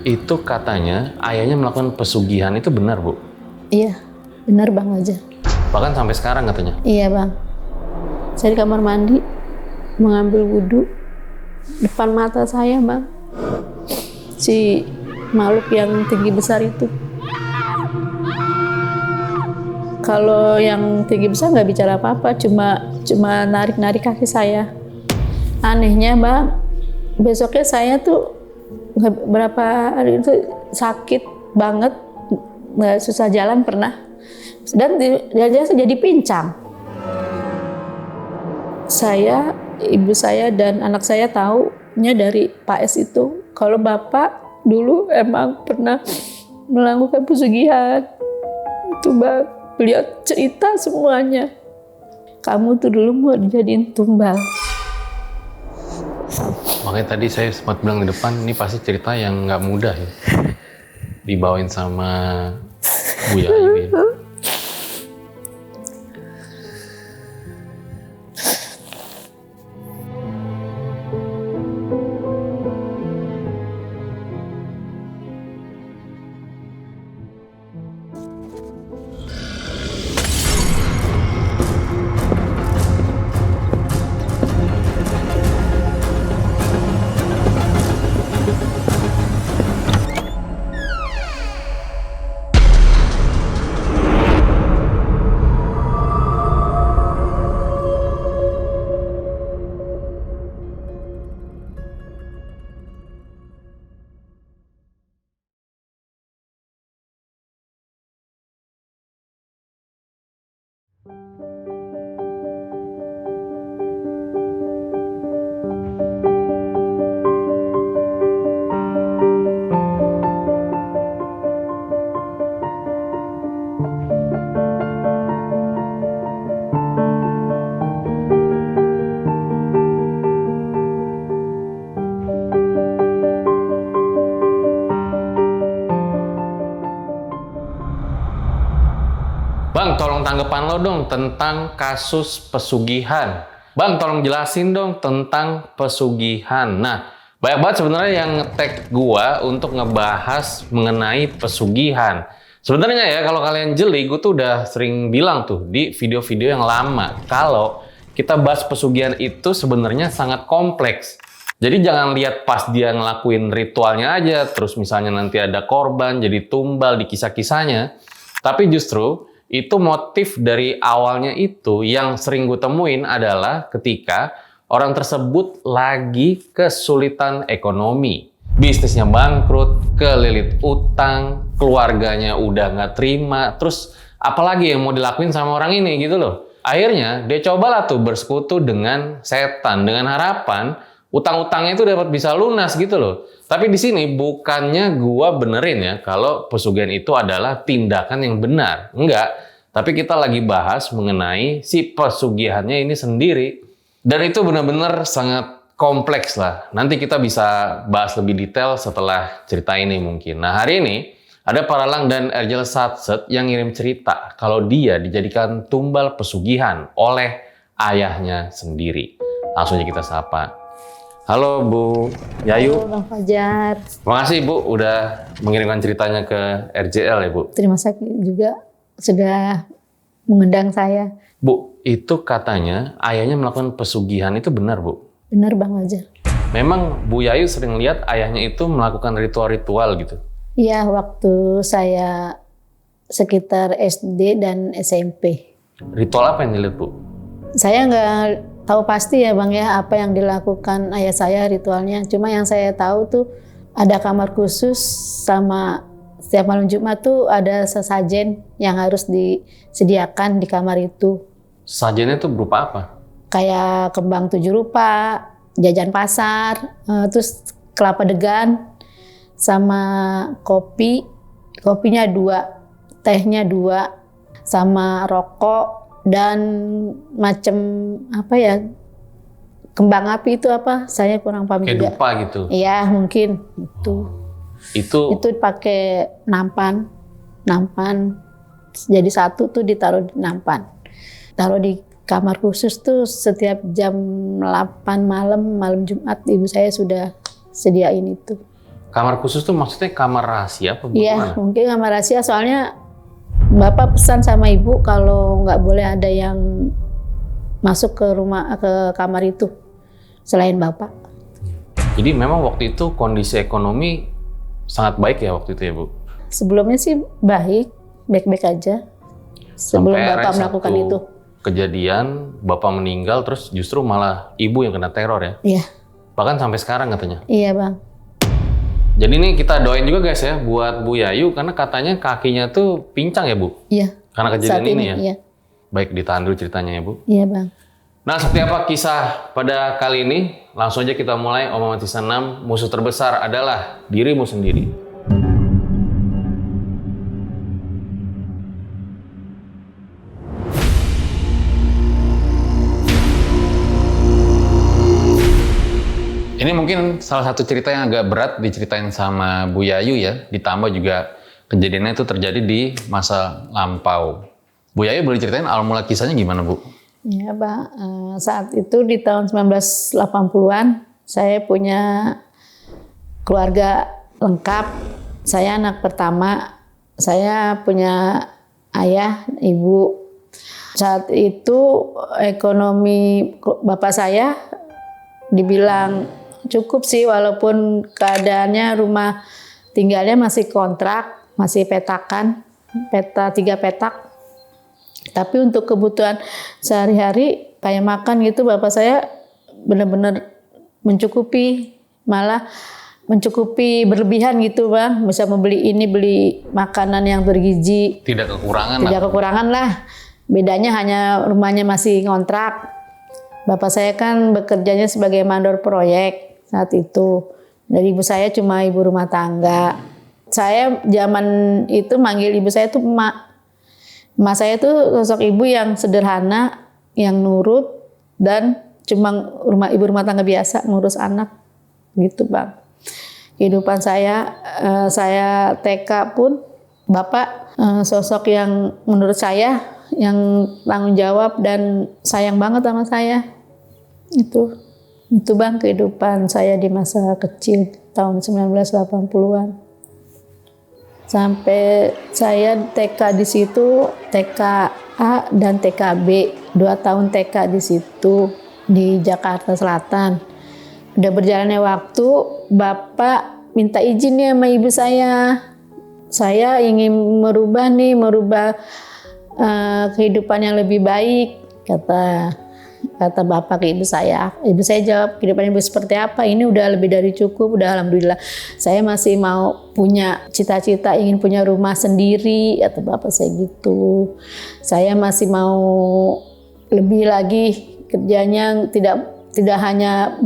Itu katanya ayahnya melakukan pesugihan, itu benar, Bu? Iya, benar Bang Fajar. Bahkan sampai sekarang katanya? Iya Bang. Saya di kamar mandi, mengambil wudhu, depan mata saya Bang. Si makhluk yang tinggi besar itu. Kalau yang tinggi besar nggak bicara apa-apa, cuma narik-narik kaki saya. Anehnya Bang, besoknya saya tuh berapa hari itu sakit banget, nggak susah jalan pernah, dan dia jadi pincang. Saya, ibu saya dan anak saya taunya dari Pak S itu kalau bapak dulu emang pernah melakukan pesugihan. Itu Bang, beliau cerita semuanya. Kamu tuh dulu mau dijadiin tumbal. Makanya tadi saya sempat bilang di depan, ini pasti cerita yang nggak mudah ya. Dibawain sama Bu Yayu ini. Bang, tolong tanggapan lo dong tentang kasus pesugihan. Bang, tolong jelasin dong tentang pesugihan. Nah, banyak banget sebenarnya yang nge-tag gua untuk ngebahas mengenai pesugihan. Sebenarnya ya, kalau kalian jeli, gue tuh udah sering bilang tuh di video-video yang lama, kalau kita bahas pesugihan itu sebenarnya sangat kompleks. Jadi jangan lihat pas dia ngelakuin ritualnya aja, terus misalnya nanti ada korban, jadi tumbal di kisah-kisahnya. Tapi justru itu motif dari awalnya itu yang sering gue temuin adalah ketika orang tersebut lagi kesulitan ekonomi. Bisnisnya bangkrut, kelilit utang, keluarganya udah nggak terima, terus apalagi yang mau dilakuin sama orang ini gitu loh. Akhirnya dia cobalah tuh bersekutu dengan setan dengan harapan utang-utangnya itu dapat bisa lunas gitu loh. Tapi di sini bukannya gua benerin ya kalau pesugihan itu adalah tindakan yang benar. Enggak. Tapi kita lagi bahas mengenai si pesugihannya ini sendiri. Dan itu benar-benar sangat kompleks lah. Nanti kita bisa bahas lebih detail setelah cerita ini mungkin. Nah, hari ini ada Paralang dan Erjel Satset yang ngirim cerita kalau dia dijadikan tumbal pesugihan oleh ayahnya sendiri. Langsung aja kita sapa. Halo Bu Yayu. Halo Bang Fajar. Terima kasih Bu udah mengirimkan ceritanya ke RJL ya Bu. Terima kasih juga sudah mengundang saya. Bu, itu katanya ayahnya melakukan pesugihan, itu benar Bu? Benar Bang Fajar. Memang Bu Yayu sering lihat ayahnya itu melakukan ritual-ritual gitu? Iya, waktu saya sekitar SD dan SMP. Ritual apa yang dilihat Bu? Saya nggak tahu pasti ya Bang ya apa yang dilakukan ayah saya ritualnya. Cuma yang saya tahu tuh ada kamar khusus sama setiap malam Jumat tuh ada sesajen yang harus disediakan di kamar itu. Sajennya itu berupa apa? Kayak kembang 7 rupa, jajan pasar, terus kelapa degan, sama kopi. Kopinya 2, tehnya 2, sama rokok. Dan macam apa ya, kembang api itu apa? Saya kurang paham kayak juga. dupa gitu? Iya mungkin itu. Itu pakai nampan. Jadi satu tuh ditaruh di nampan. Taruh di kamar khusus tuh setiap jam 8 malam Jumat ibu saya sudah sediain itu. Kamar khusus tuh maksudnya kamar rahasia apa Iya, gimana? mungkin kamar rahasia soalnya Bapak pesan sama Ibu kalau nggak boleh ada yang masuk ke kamar itu selain Bapak. Jadi memang waktu itu kondisi ekonomi sangat baik ya waktu itu ya Bu? Sebelumnya sih baik-baik aja. Sebelum Sampai Bapak ada melakukan satu itu. kejadian Bapak meninggal terus justru malah Ibu yang kena teror ya? Iya, Bahkan sampai sekarang katanya. iya Bang. Jadi ini kita doain juga guys ya buat Bu Yayu karena katanya kakinya tuh pincang ya Bu? Iya. Karena kejadian Saat ini ini, ya? iya. Baik, ditahan dulu ceritanya ya Bu. Iya Bang. Nah, seperti apa kisah pada kali ini? Langsung aja kita mulai. Om Mati Senam, musuh terbesar adalah dirimu sendiri. Ini mungkin salah satu cerita yang agak berat diceritain sama Bu Yayu ya. Ditambah juga kejadiannya itu terjadi di masa lampau. Bu Yayu boleh ceritain awal mula kisahnya gimana Bu? Ya Bang, saat itu di tahun 1980-an saya punya keluarga lengkap. Saya anak pertama, saya punya ayah, ibu. Saat itu ekonomi bapak saya dibilang cukup sih walaupun keadaannya rumah tinggalnya masih kontrak, masih petakan, 3 petak. Tapi untuk kebutuhan sehari-hari kayak makan gitu bapak saya benar-benar mencukupi, malah mencukupi berlebihan gitu Bang. Bisa membeli ini, beli makanan yang bergizi. Tidak kekurangan Tidak kekurangan lah. Bedanya hanya rumahnya masih ngontrak. Bapak saya kan bekerjanya sebagai mandor proyek saat itu. Dari ibu saya cuma ibu rumah tangga. Saya zaman itu manggil ibu saya tuh emak. Emak saya tuh sosok ibu yang sederhana, yang nurut, dan cuma ibu rumah tangga biasa ngurus anak gitu Bang. Kehidupan saya TK pun bapak sosok yang menurut saya yang tanggung jawab dan sayang banget sama saya. Itu Bang kehidupan saya di masa kecil tahun 1980-an. Sampai saya TK di situ, TKA dan TKB, 2 tahun TK di situ di Jakarta Selatan. Udah berjalannya waktu, Bapak minta izin nih sama ibu saya. Saya ingin merubah kehidupan yang lebih baik, kata Bapak ke ibu saya. Ibu saya jawab, kehidupan ibu seperti apa? Ini udah lebih dari cukup, udah alhamdulillah. Saya masih mau punya cita-cita ingin punya rumah sendiri, kata Bapak saya gitu. Saya masih mau lebih lagi kerjanya tidak hanya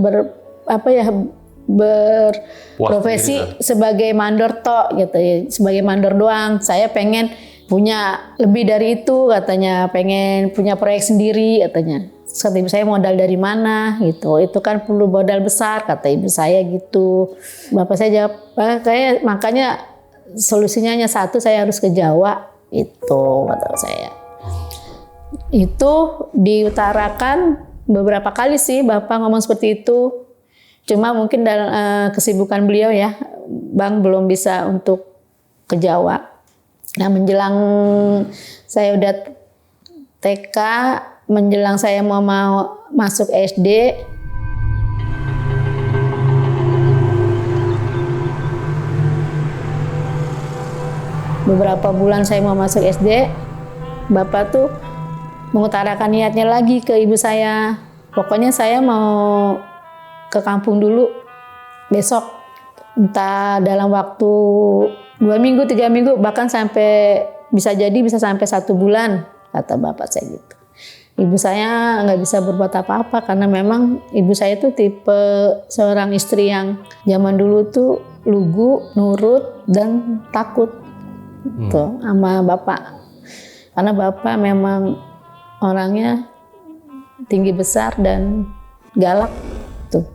berprofesi sebagai mandor tok gitu ya, sebagai mandor doang. Saya pengen punya lebih dari itu katanya, pengen punya proyek sendiri katanya. Kata ibu saya modal dari mana gitu, itu kan perlu modal besar kata ibu saya gitu. Bapak saya jawab, kayak makanya solusinya hanya satu, saya harus ke Jawa itu kata saya. Itu diutarakan beberapa kali sih Bapak ngomong seperti itu. Cuma mungkin dalam kesibukan beliau ya, Bang belum bisa untuk ke Jawa. Nah menjelang saya udah TK, menjelang saya mau masuk SD, beberapa bulan saya mau masuk SD, Bapak tuh mengutarakan niatnya lagi ke ibu saya. Pokoknya saya mau ke kampung dulu besok, entah dalam waktu 2 minggu, 3 minggu, bahkan sampai bisa sampai 1 bulan, kata Bapak saya gitu. Ibu saya nggak bisa berbuat apa-apa karena memang ibu saya tuh tipe seorang istri yang zaman dulu tuh lugu, nurut, dan takut tuh sama Bapak. Karena Bapak memang orangnya tinggi besar dan galak tuh.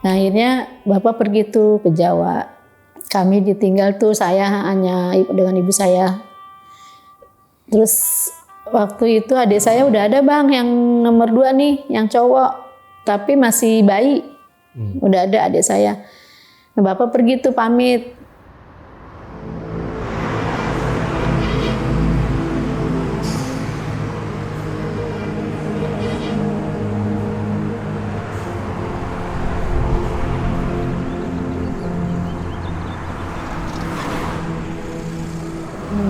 Nah akhirnya Bapak pergi tuh ke Jawa. Kami ditinggal tuh saya hanya dengan ibu saya. Terus waktu itu adik saya udah ada Bang yang nomor 2 nih, yang cowok, tapi masih bayi. Udah ada adik saya. Nah, Bapak pergi tuh pamit.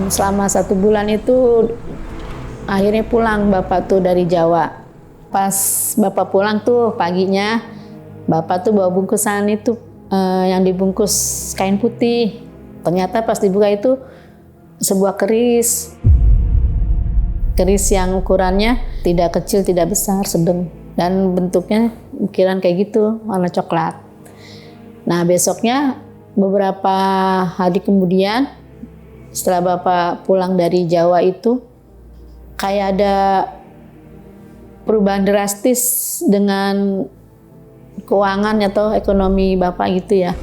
Selama 1 bulan itu akhirnya pulang Bapak tuh dari Jawa. Pas Bapak pulang tuh paginya, Bapak tuh bawa bungkusan itu yang dibungkus kain putih. Ternyata pas dibuka itu sebuah keris. Keris yang ukurannya tidak kecil, tidak besar, sedang. Dan bentuknya ukiran kayak gitu, warna coklat. Nah besoknya beberapa hari kemudian, setelah Bapak pulang dari Jawa itu, kayak ada perubahan drastis dengan keuangan atau ekonomi Bapak gitu ya.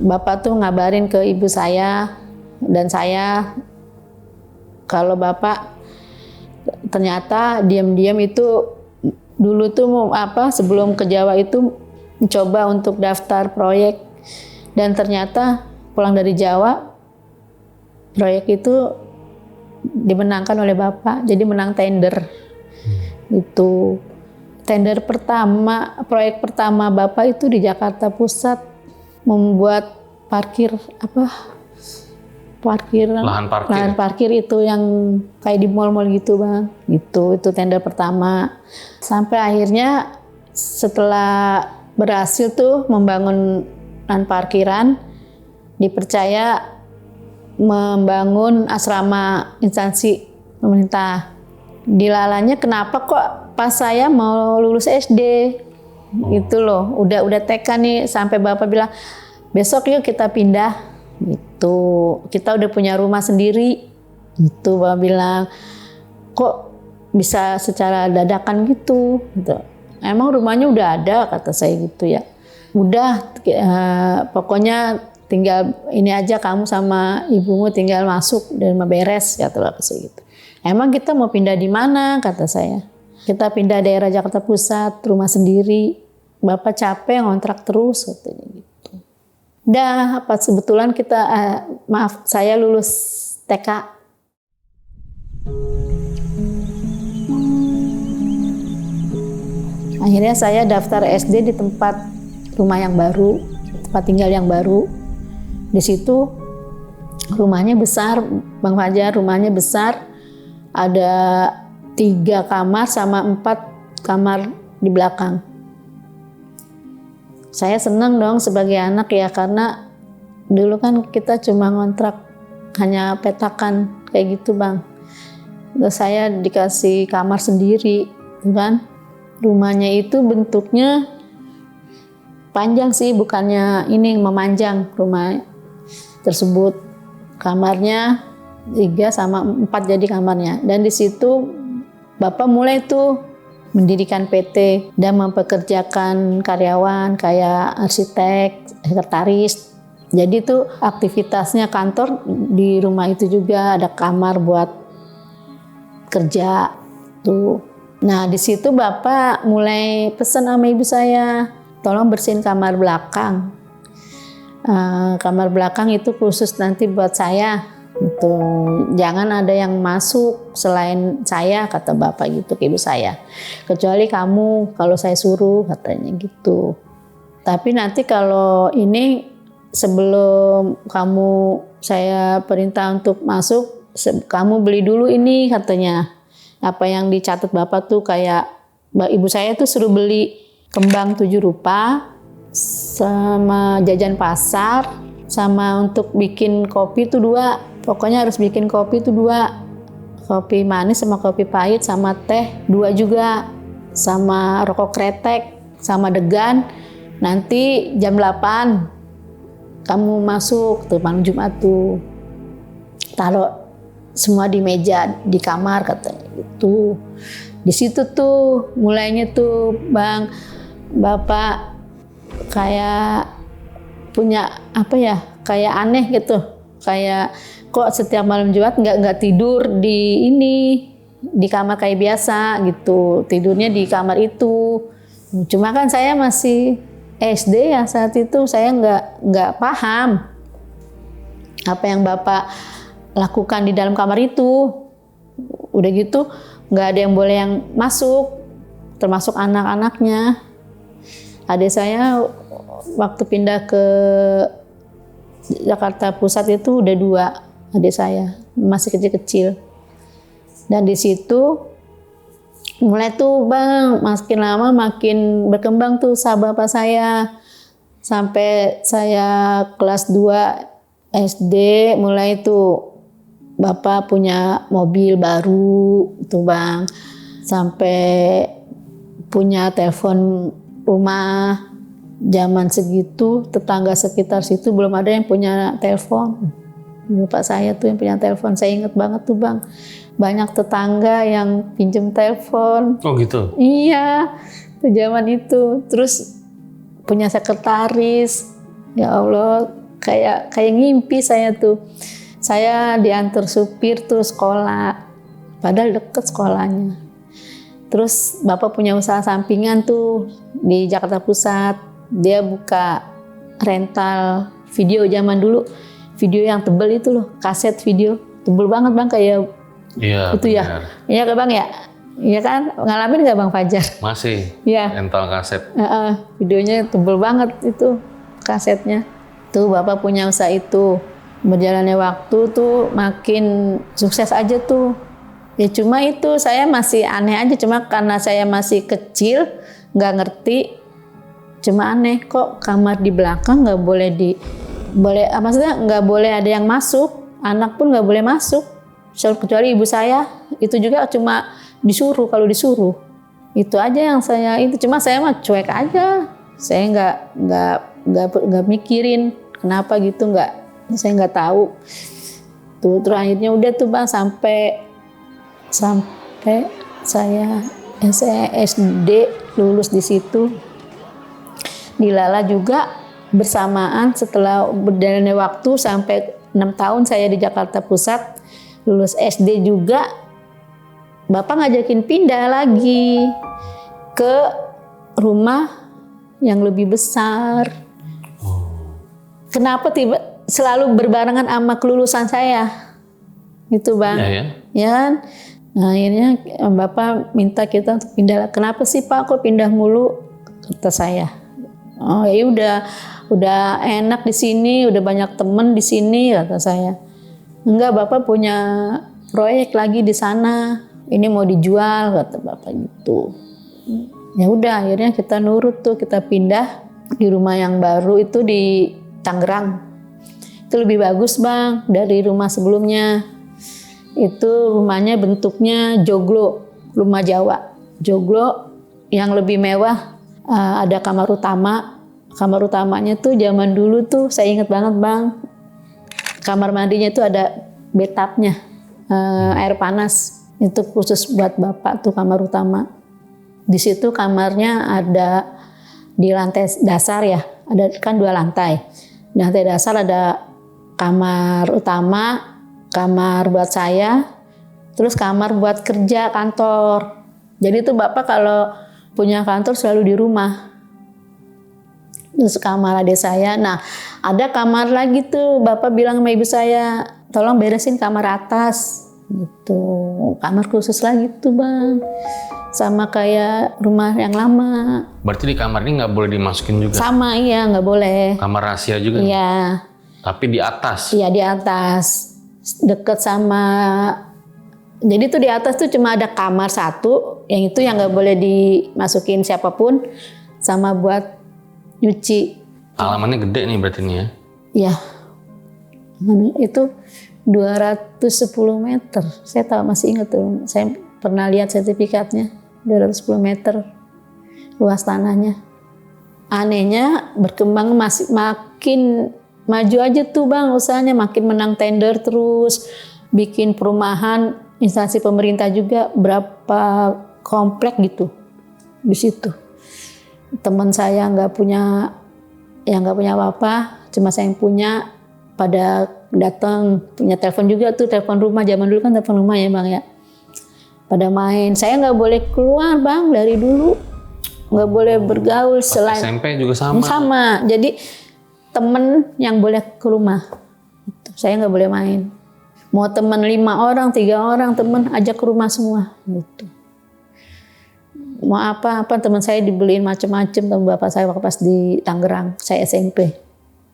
Bapak tuh ngabarin ke ibu saya dan saya kalau Bapak ternyata diam-diam itu dulu tuh sebelum ke Jawa itu mencoba untuk daftar proyek, dan ternyata pulang dari Jawa proyek itu dimenangkan oleh Bapak, jadi menang tender. Itu tender pertama, proyek pertama Bapak itu di Jakarta Pusat, membuat lahan parkir itu yang kayak di mall-mall gitu Bang. Itu tender pertama. Sampai akhirnya setelah berhasil tuh membangun lahan parkiran, dipercaya membangun asrama instansi pemerintah. Dilalanya kenapa kok pas saya mau lulus SD gitu loh, udah TK nih, sampai Bapak bilang besok yuk kita pindah gitu, kita udah punya rumah sendiri gitu. Bapak bilang kok bisa secara dadakan gitu. Emang rumahnya udah ada, kata saya gitu ya. Udah pokoknya tinggal ini aja, kamu sama ibumu tinggal masuk dan beres, kata Bapak saya gitu. Emang kita mau pindah di mana, kata saya. Kita pindah daerah Jakarta Pusat, rumah sendiri. Bapak capek ngontrak terus, katanya gitu. Dah, apa kebetulan kita saya lulus TK. Akhirnya saya daftar SD di tempat rumah yang baru, tempat tinggal yang baru. Di situ rumahnya besar, Bang Fajar, rumahnya besar. Ada 3 kamar sama 4 kamar di belakang. Saya senang dong sebagai anak ya, karena dulu kan kita cuma ngontrak hanya petakan kayak gitu Bang. Terus saya dikasih kamar sendiri, kan? Rumahnya itu bentuknya panjang sih, bukannya ini memanjang rumah tersebut. Kamarnya 3 sama 4 jadi kamarnya. Dan di situ Bapak mulai tuh mendirikan PT dan mempekerjakan karyawan kayak arsitek, sekretaris. Jadi tuh aktivitasnya kantor di rumah itu juga, ada kamar buat kerja tuh. Nah di situ Bapak mulai pesan sama ibu saya, tolong bersihin kamar belakang. Kamar belakang itu khusus nanti buat saya, gitu. Jangan ada yang masuk selain saya, kata Bapak gitu ke ibu saya. Kecuali kamu kalau saya suruh, katanya gitu. Tapi nanti kalau ini sebelum saya perintah untuk masuk, kamu beli dulu ini, katanya. Apa yang dicatat Bapak tuh kayak ibu saya tuh suruh beli kembang 7 rupa, sama jajan pasar, sama untuk bikin kopi tuh 2. Pokoknya harus bikin kopi tuh 2. Kopi manis sama kopi pahit, sama teh 2 juga. Sama rokok kretek, sama degan. Nanti jam 8 kamu masuk tuh malam Jumat tuh. Taruh semua di meja di kamar, katanya gitu. Di situ tuh mulainya tuh Bang, Bapak kayak punya kayak aneh gitu, kayak kok setiap malam Jumat nggak tidur di kamar kayak biasa gitu, tidurnya di kamar itu. Cuma kan saya masih SD ya saat itu saya nggak paham apa yang Bapak lakukan di dalam kamar itu. Udah gitu nggak ada yang boleh yang masuk, termasuk anak-anaknya. Adik saya waktu pindah ke Jakarta Pusat itu udah 2 adik saya, masih kecil-kecil. Dan di situ mulai tuh Bang, makin lama makin berkembang tuh usaha Bapak saya. Sampai saya kelas 2 SD mulai tuh Bapak punya mobil baru tuh Bang. Sampai punya telepon rumah. Zaman segitu tetangga sekitar situ belum ada yang punya telepon. Bapak saya tuh yang punya telepon. Saya inget banget tuh Bang. Banyak tetangga yang pinjem telepon. Oh gitu? Iya, tuh zaman itu. Terus punya sekretaris. Ya Allah, kayak ngimpi saya tuh. Saya diantar supir tuh sekolah. Padahal deket sekolahnya. Terus Bapak punya usaha sampingan tuh di Jakarta Pusat. Dia buka rental video zaman dulu. Video yang tebel itu loh, kaset video. Tebel banget Bang, kayak iya, itu benar. Ya. Iya Bang ya? Iya kan? Ngalamin nggak Bang Fajar? Masih. Iya. Rental kaset. Videonya tebel banget itu kasetnya. Tuh Bapak punya usaha itu. Berjalannya waktu tuh makin sukses aja tuh. Ya cuma itu saya masih aneh aja, cuma karena saya masih kecil nggak ngerti. Cuma aneh kok kamar di belakang nggak boleh maksudnya nggak boleh ada yang masuk, anak pun nggak boleh masuk. Kecuali ibu saya itu juga cuma disuruh, kalau disuruh itu aja yang saya itu. Cuma saya mah cuek aja, saya nggak mikirin kenapa gitu, saya nggak tahu tuh. Terus akhirnya udah tuh Bang sampai saya SD lulus di situ. Dilala juga bersamaan setelah berjalannya waktu sampai 6 tahun saya di Jakarta Pusat. Lulus SD juga Bapak ngajakin pindah lagi ke rumah yang lebih besar. Kenapa selalu berbarengan sama kelulusan saya? Gitu Bang. Ya. Ya kan? Nah akhirnya Bapak minta kita untuk pindah. Kenapa sih Pak kok pindah mulu? Kata saya. Oh ya udah enak di sini, udah banyak temen di sini, kata saya. Enggak, Bapak punya proyek lagi di sana. Ini mau dijual, kata Bapak gitu. Ya udah, akhirnya kita nurut tuh, kita pindah di rumah yang baru itu di Tangerang. Itu lebih bagus Bang dari rumah sebelumnya. Itu rumahnya bentuknya joglo, rumah Jawa. Joglo yang lebih mewah, ada kamar utama. Kamar utamanya tuh zaman dulu tuh saya ingat banget Bang. Kamar mandinya itu ada bathtubnya, air panas. Itu khusus buat Bapak tuh kamar utama. Di situ kamarnya ada di lantai dasar ya, ada kan 2 lantai. Di lantai dasar ada kamar utama, kamar buat saya, terus kamar buat kerja kantor. Jadi tuh Bapak kalau punya kantor selalu di rumah. Terus kamar adik saya, nah ada kamar lagi tuh Bapak bilang sama ibu saya, tolong beresin kamar atas gitu. Kamar khusus lagi tuh Bang, sama kayak rumah yang lama. Berarti di kamar ini nggak boleh dimasukin juga? Sama, iya nggak boleh. Kamar rahasia juga? Iya. Tapi di atas? Iya di atas, deket sama. Jadi tuh di atas tuh cuma ada kamar 1, yang itu yang nggak boleh dimasukin siapapun, sama buat nyuci. Halamannya gede nih berarti nih ya? Iya. Itu 210 meter. Saya tahu, masih ingat tuh. Saya pernah lihat sertifikatnya. 210 meter luas tanahnya. Anehnya berkembang masih makin maju aja tuh Bang usahanya, makin menang tender terus, bikin perumahan, instansi pemerintah juga berapa komplek gitu di situ. Teman saya nggak punya apa-apa, cuma saya yang punya. Pada datang, punya telepon juga tuh, telepon rumah. Zaman dulu kan telepon rumah ya Bang ya. Pada main, saya nggak boleh keluar Bang dari dulu. nggak boleh bergaul Pas selain SMP juga sama. sama. Jadi temen yang boleh ke rumah, gitu. Saya nggak boleh main. Mau teman 5 orang, 3 orang temen ajak ke rumah semua, gitu. Mau apa teman saya dibeliin macem-macem sama bapak saya waktu pas di Tangerang, saya SMP.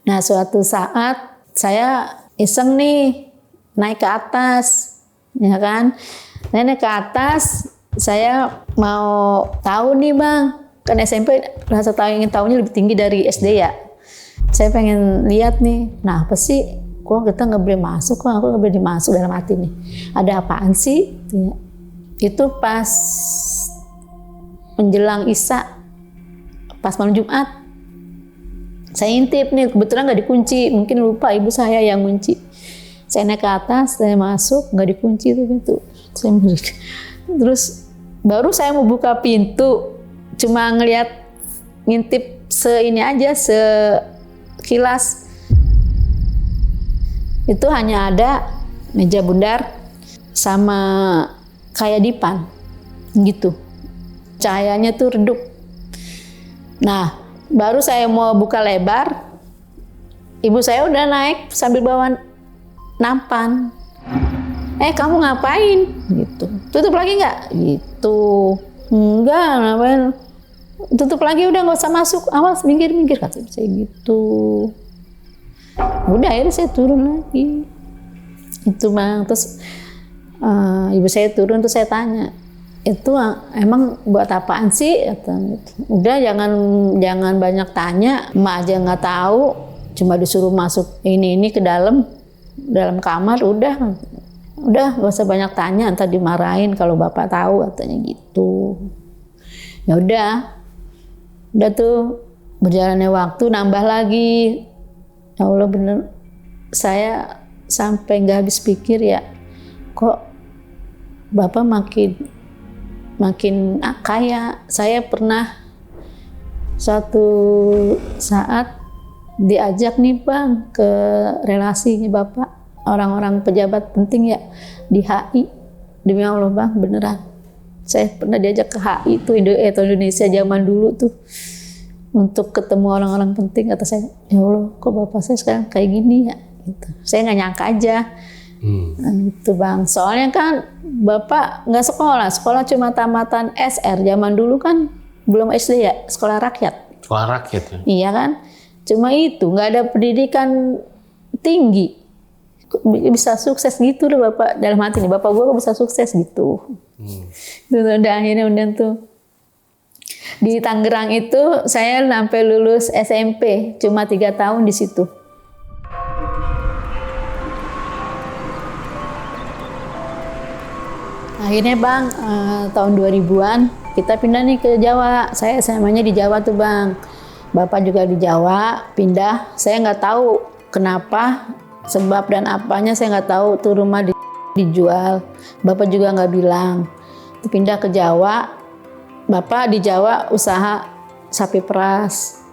Nah suatu saat saya iseng nih naik ke atas, ya kan? Naik ke atas, saya mau tahu nih bang, kan SMP rasa ingin tahunya lebih tinggi dari SD ya. Saya pengen lihat nih, nah apa sih? Kok kita nggak boleh masuk? Kok aku nggak boleh dimasuk dalam hati nih? Ada apaan sih? Itu pas menjelang Isya, pas malam Jumat, saya intip nih, kebetulan nggak dikunci, mungkin lupa ibu saya yang kunci. Saya naik ke atas, saya masuk, nggak dikunci itu gitu. Terus baru saya mau buka pintu, cuma ngintip ini aja, sekilas. Itu hanya ada meja bundar sama kayak dipan, gitu. Cahayanya tuh redup. Nah, baru saya mau buka lebar, ibu saya udah naik sambil bawa nampan. Kamu ngapain? Gitu. Tutup lagi nggak? Gitu. Enggak, ngapain? Tutup lagi, udah nggak usah masuk. Awas, minggir, kata saya gitu. Udah, akhirnya saya turun lagi. Itu bang, terus ibu saya turun, terus saya tanya, itu emang buat apaan sih? Udah jangan banyak tanya, emak aja nggak tahu, cuma disuruh masuk ini ke dalam kamar, udah nggak usah banyak tanya, ntar dimarahin kalau bapak tahu, katanya gitu. Ya udah tuh berjalannya waktu nambah lagi. Ya Allah bener, saya sampai nggak habis pikir ya, kok bapak makin kaya. Saya pernah suatu saat diajak nih bang ke relasinya bapak, orang-orang pejabat penting ya di HI. Demi Allah bang, beneran. Saya pernah diajak ke HI tuh Indonesia zaman dulu tuh untuk ketemu orang-orang penting. Kata saya, ya Allah kok bapak saya sekarang kayak gini ya. Gitu. Saya nggak nyangka aja. Nah, itu bang, soalnya kan bapak nggak sekolah cuma tamatan SR. Zaman dulu kan belum SD ya, sekolah rakyat. Sekolah rakyat ya? Iya kan, cuma itu nggak ada pendidikan tinggi. Bisa sukses gitu loh bapak, dalam hati nih, bapak gua kok bisa sukses gitu. Itu udah akhirnya tuh di Tangerang itu saya sampai lulus SMP cuma 3 tahun di situ. Akhirnya bang, tahun 2000-an kita pindah nih ke Jawa. Saya SMA-nya di Jawa tuh bang. Bapak juga di Jawa, pindah. Saya nggak tahu kenapa, sebab dan apanya saya nggak tahu. Tuh rumah dijual. Bapak juga nggak bilang. Tuh pindah ke Jawa. Bapak di Jawa usaha sapi peras.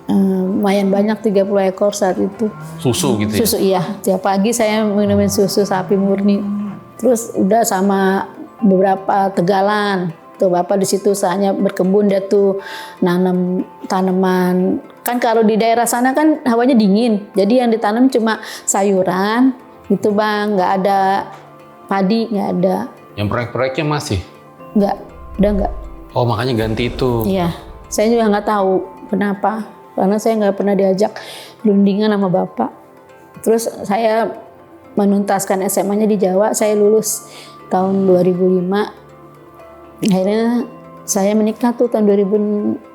Lumayan banyak, 30 ekor saat itu. Susu gitu ya? Susu iya. Tiap pagi saya minumin susu sapi murni. Terus udah sama beberapa tegalan. Tuh bapak di situ usahanya berkebun, dia tuh nanam tanaman. Kan kalau di daerah sana kan hawanya dingin. Jadi yang ditanam cuma sayuran gitu bang, nggak ada padi, nggak ada. Yang proyek-proyeknya masih? Nggak, udah nggak. Oh makanya ganti itu? Iya, saya juga nggak tahu kenapa. Karena saya nggak pernah diajak rundingan sama bapak. Terus saya menuntaskan SMA-nya di Jawa, saya lulus tahun 2005. Akhirnya saya menikah tuh tahun 2005.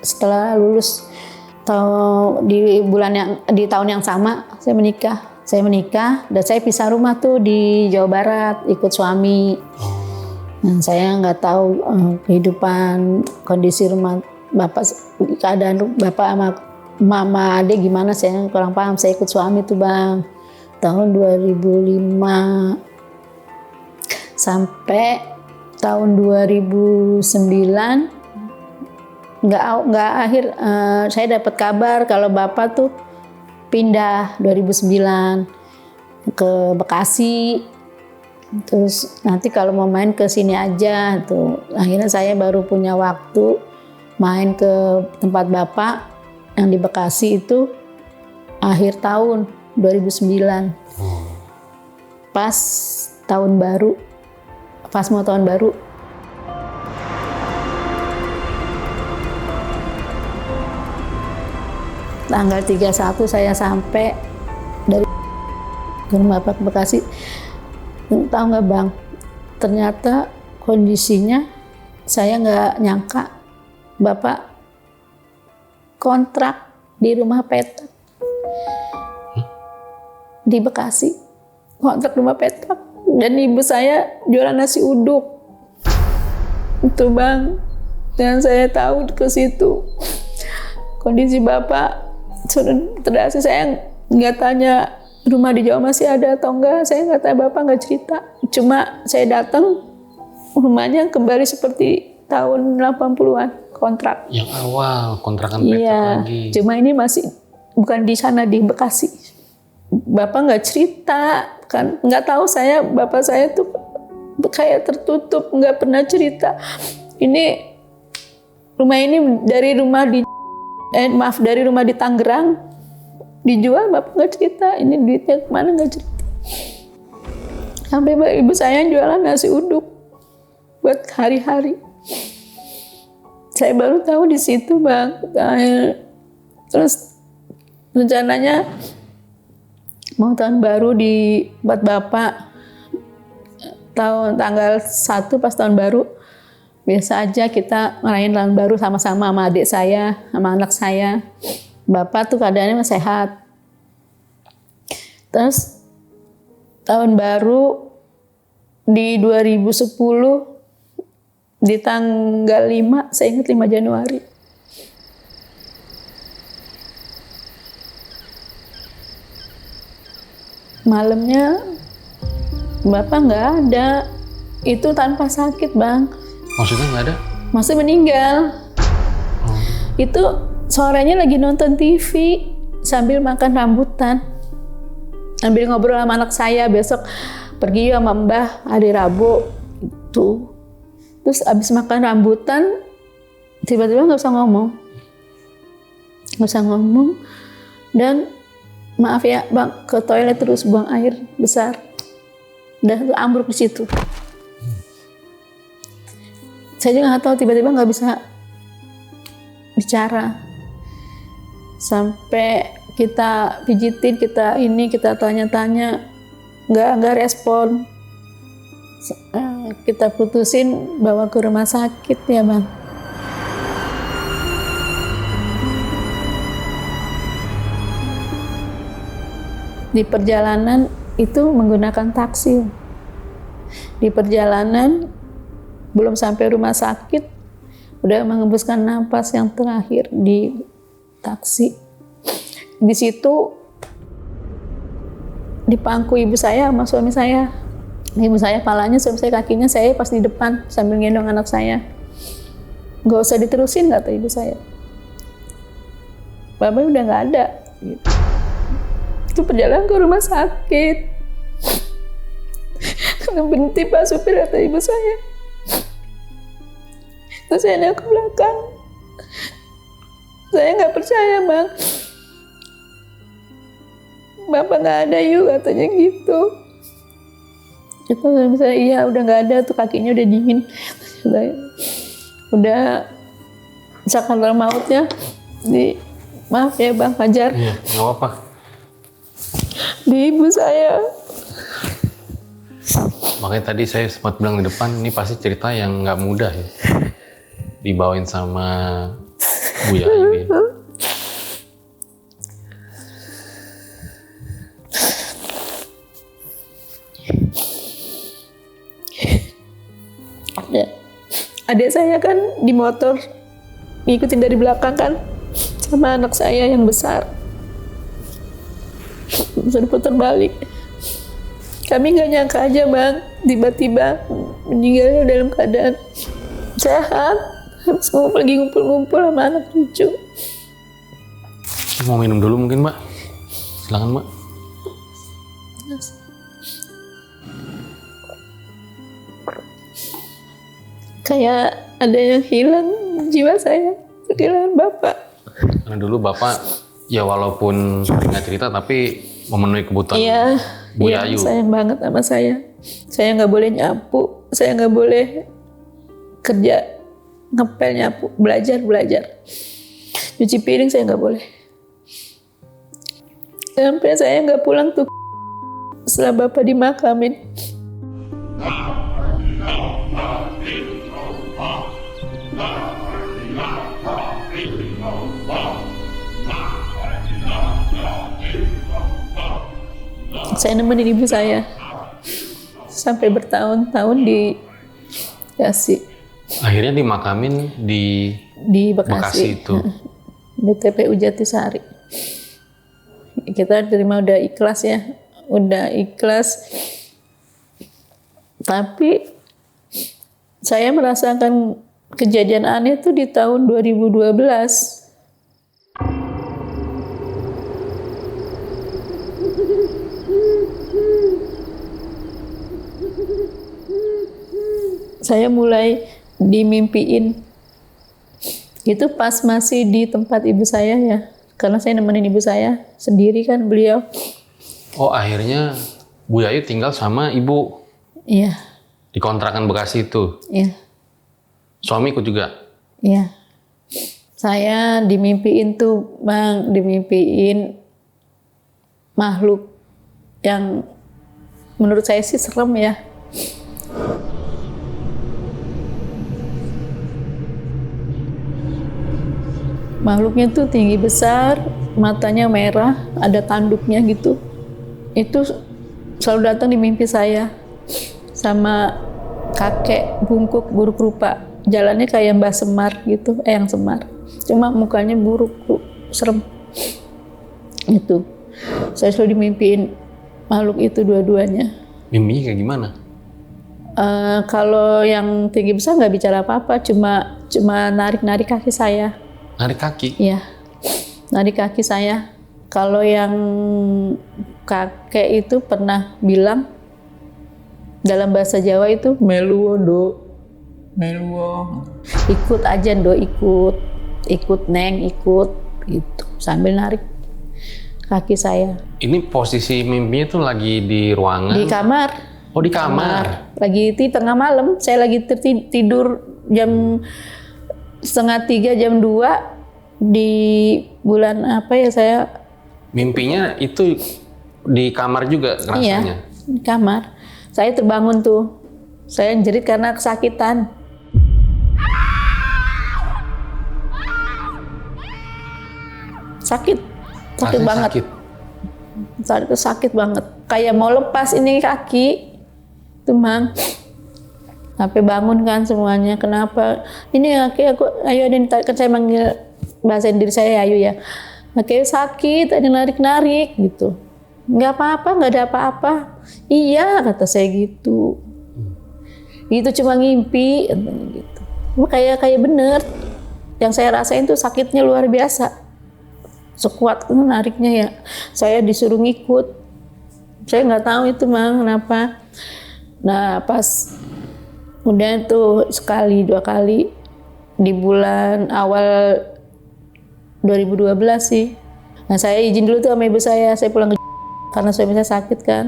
Setelah lulus di tahun yang sama saya menikah. Dan saya pisah rumah tuh di Jawa Barat ikut suami. Nah, saya nggak tahu kehidupan kondisi rumah bapak, keadaan bapak sama mama adik gimana, saya kurang paham. Saya ikut suami tuh bang tahun 2005 sampai tahun 2009 nggak akhir, saya dapat kabar kalau bapak tuh pindah 2009 ke Bekasi. Terus nanti kalau mau main ke sini aja tuh. Akhirnya saya baru punya waktu main ke tempat bapak yang di Bekasi itu akhir tahun 2009. Pas tahun baru, pas mau tahun baru. Tanggal 31 saya sampai dari ke rumah bapak ke Bekasi. Tahu nggak Bang, ternyata kondisinya saya nggak nyangka bapak kontrak di rumah petak di Bekasi, kontrak rumah petak, dan ibu saya jualan nasi uduk itu Bang. Dan saya tahu ke situ kondisi bapak sudah terasa. Saya nggak tanya rumah di Jawa masih ada atau enggak, saya nggak tahu, bapak nggak cerita. Cuma saya datang, rumahnya kembali seperti tahun 80-an kontrak. Yang awal kontrakan petak lagi. Cuma ini masih bukan di sana, di Bekasi. Bapak nggak cerita, kan nggak tahu saya, bapak saya tuh kayak tertutup, nggak pernah cerita. Ini rumah ini dari rumah di Tangerang dijual, bapak nggak cerita. Ini duitnya kemana, nggak cerita. Sampai ibu saya jualan nasi uduk buat hari-hari. Saya baru tahu di situ Bang. Terus rencananya mau tahun baru di buat bapak, tanggal 1 pas tahun baru. Biasa aja kita ngerayain tahun baru sama-sama sama adik saya, sama anak saya. Bapak tuh keadaannya masih sehat. Terus tahun baru di 2010 di tanggal 5, saya ingat 5 Januari. Malamnya bapak nggak ada. Itu tanpa sakit Bang. Maksudnya nggak ada? Masih meninggal. Itu sorenya lagi nonton TV sambil makan rambutan, sambil ngobrol sama anak saya, besok pergi sama Mbah hari Rabu itu. Terus abis makan rambutan tiba-tiba nggak usah ngomong, dan maaf ya Bang, ke toilet terus buang air besar, dan ambruk di situ. Saya juga nggak tahu, tiba-tiba nggak bisa bicara. Sampai kita pijitin, kita tanya-tanya, nggak respon. Kita putusin bawa ke rumah sakit ya Bang. Di perjalanan itu menggunakan taksi. Di perjalanan belum sampai rumah sakit udah mengembuskan napas yang terakhir di taksi. Di situ dipangku ibu saya sama suami saya. Ibu saya palanya, suami saya kakinya, saya pas di depan sambil gendong anak saya. Nggak usah diterusin kata ibu saya. Bapak udah nggak ada. Gitu. Itu perjalanan ke rumah sakit. Berhenti Pak supir kata ibu saya. Terus saya nengok ke belakang. Saya nggak percaya Bang. Bapak nggak ada yuk katanya gitu. Itu saya iya udah nggak ada tuh, kakinya udah dingin. Udah sakaratul mautnya. Maaf ya Bang Fajar. Iya nggak apa-apa. Di ibu saya. Makanya tadi saya sempat bilang di depan, ini pasti cerita yang nggak mudah ya. Dibawain sama Bu Yaya ini. Adik saya kan di motor ngikutin dari belakang kan sama anak saya yang besar. Bisa diputar balik. Kami nggak nyangka aja Bang, tiba-tiba meninggalnya dalam keadaan sehat. Habis lagi ngumpul-ngumpul sama anak cucu. Mau minum dulu mungkin Mbak? Silakan Mbak. Kayak ada yang hilang jiwa saya, kehilangan bapak. Karena dulu bapak ya walaupun nggak cerita tapi memenuhi kebutuhan Iya, Bu iya, Yayu. sayang banget sama saya. Saya nggak boleh nyapu, saya nggak boleh kerja ngepel nyapu, belajar. Cuci piring saya nggak boleh. Sampai saya nggak pulang tuh setelah bapak dimakamin. Saya nemenin ibu saya sampai bertahun-tahun di Bekasi. Akhirnya dimakamin di Di Bekasi Bekasi itu. di TPU Jatisari. Kita terima udah ikhlas ya, udah ikhlas. Tapi saya merasakan kejadian aneh tuh di tahun 2012. Saya mulai dimimpiin. Itu pas masih di tempat ibu saya ya. Karena saya nemenin ibu saya sendiri kan beliau. Oh akhirnya Bu Yayu tinggal sama ibu Iya, di kontrakan Bekasi itu. iya, Suami ikut juga? iya. Saya dimimpiin tuh Bang, dimimpiin makhluk yang menurut saya sih serem ya. Makhluknya tuh tinggi besar, matanya merah, ada tanduknya gitu. Itu selalu datang di mimpi saya. Sama kakek bungkuk buruk rupa. Jalannya kayak Mbah Semar gitu, Eyang Semar. Cuma mukanya buruk, serem. Itu. Saya selalu dimimpiin makhluk itu dua-duanya. Mimpinya kayak gimana? Kalau yang tinggi besar nggak bicara apa-apa, cuma narik-narik kaki saya. Narik kaki? Iya, narik kaki saya. Kalau yang kakek itu pernah bilang dalam bahasa Jawa itu meluwo do, meluwo. Ikut aja do, ikut neng, ikut gitu sambil narik kaki saya. Ini posisi mimpinya tuh lagi di ruangan? Di kamar. Oh di kamar. Lagi di tengah malam, saya lagi tidur jam 2:30 jam 2 di bulan apa ya saya. Mimpinya itu di kamar juga rasanya? Iya, di kamar. Saya terbangun tuh. Saya jerit karena kesakitan. Sakit Rasanya banget. Sakit. Saat itu sakit banget. Kayak mau lepas ini kaki. Tuh Mang. Sampai bangun kan semuanya. Kenapa? Ini kaki aku, ayo ada yang tarik. Kan saya manggil bahasain diri saya Ayu ya. Kaki sakit, ada yang narik-narik gitu. Nggak apa-apa, nggak ada apa-apa. Iya, kata saya gitu. Itu cuma ngimpi, katanya gitu. Kayak bener. Yang saya rasain tuh sakitnya luar biasa. Sekuat nariknya ya. Saya disuruh ngikut. Saya nggak tahu itu Mang, kenapa. Nah pas udah tuh sekali, 2 kali di bulan awal 2012 sih. Nah saya izin dulu tuh sama ibu saya pulang ke karena suami saya sakit kan.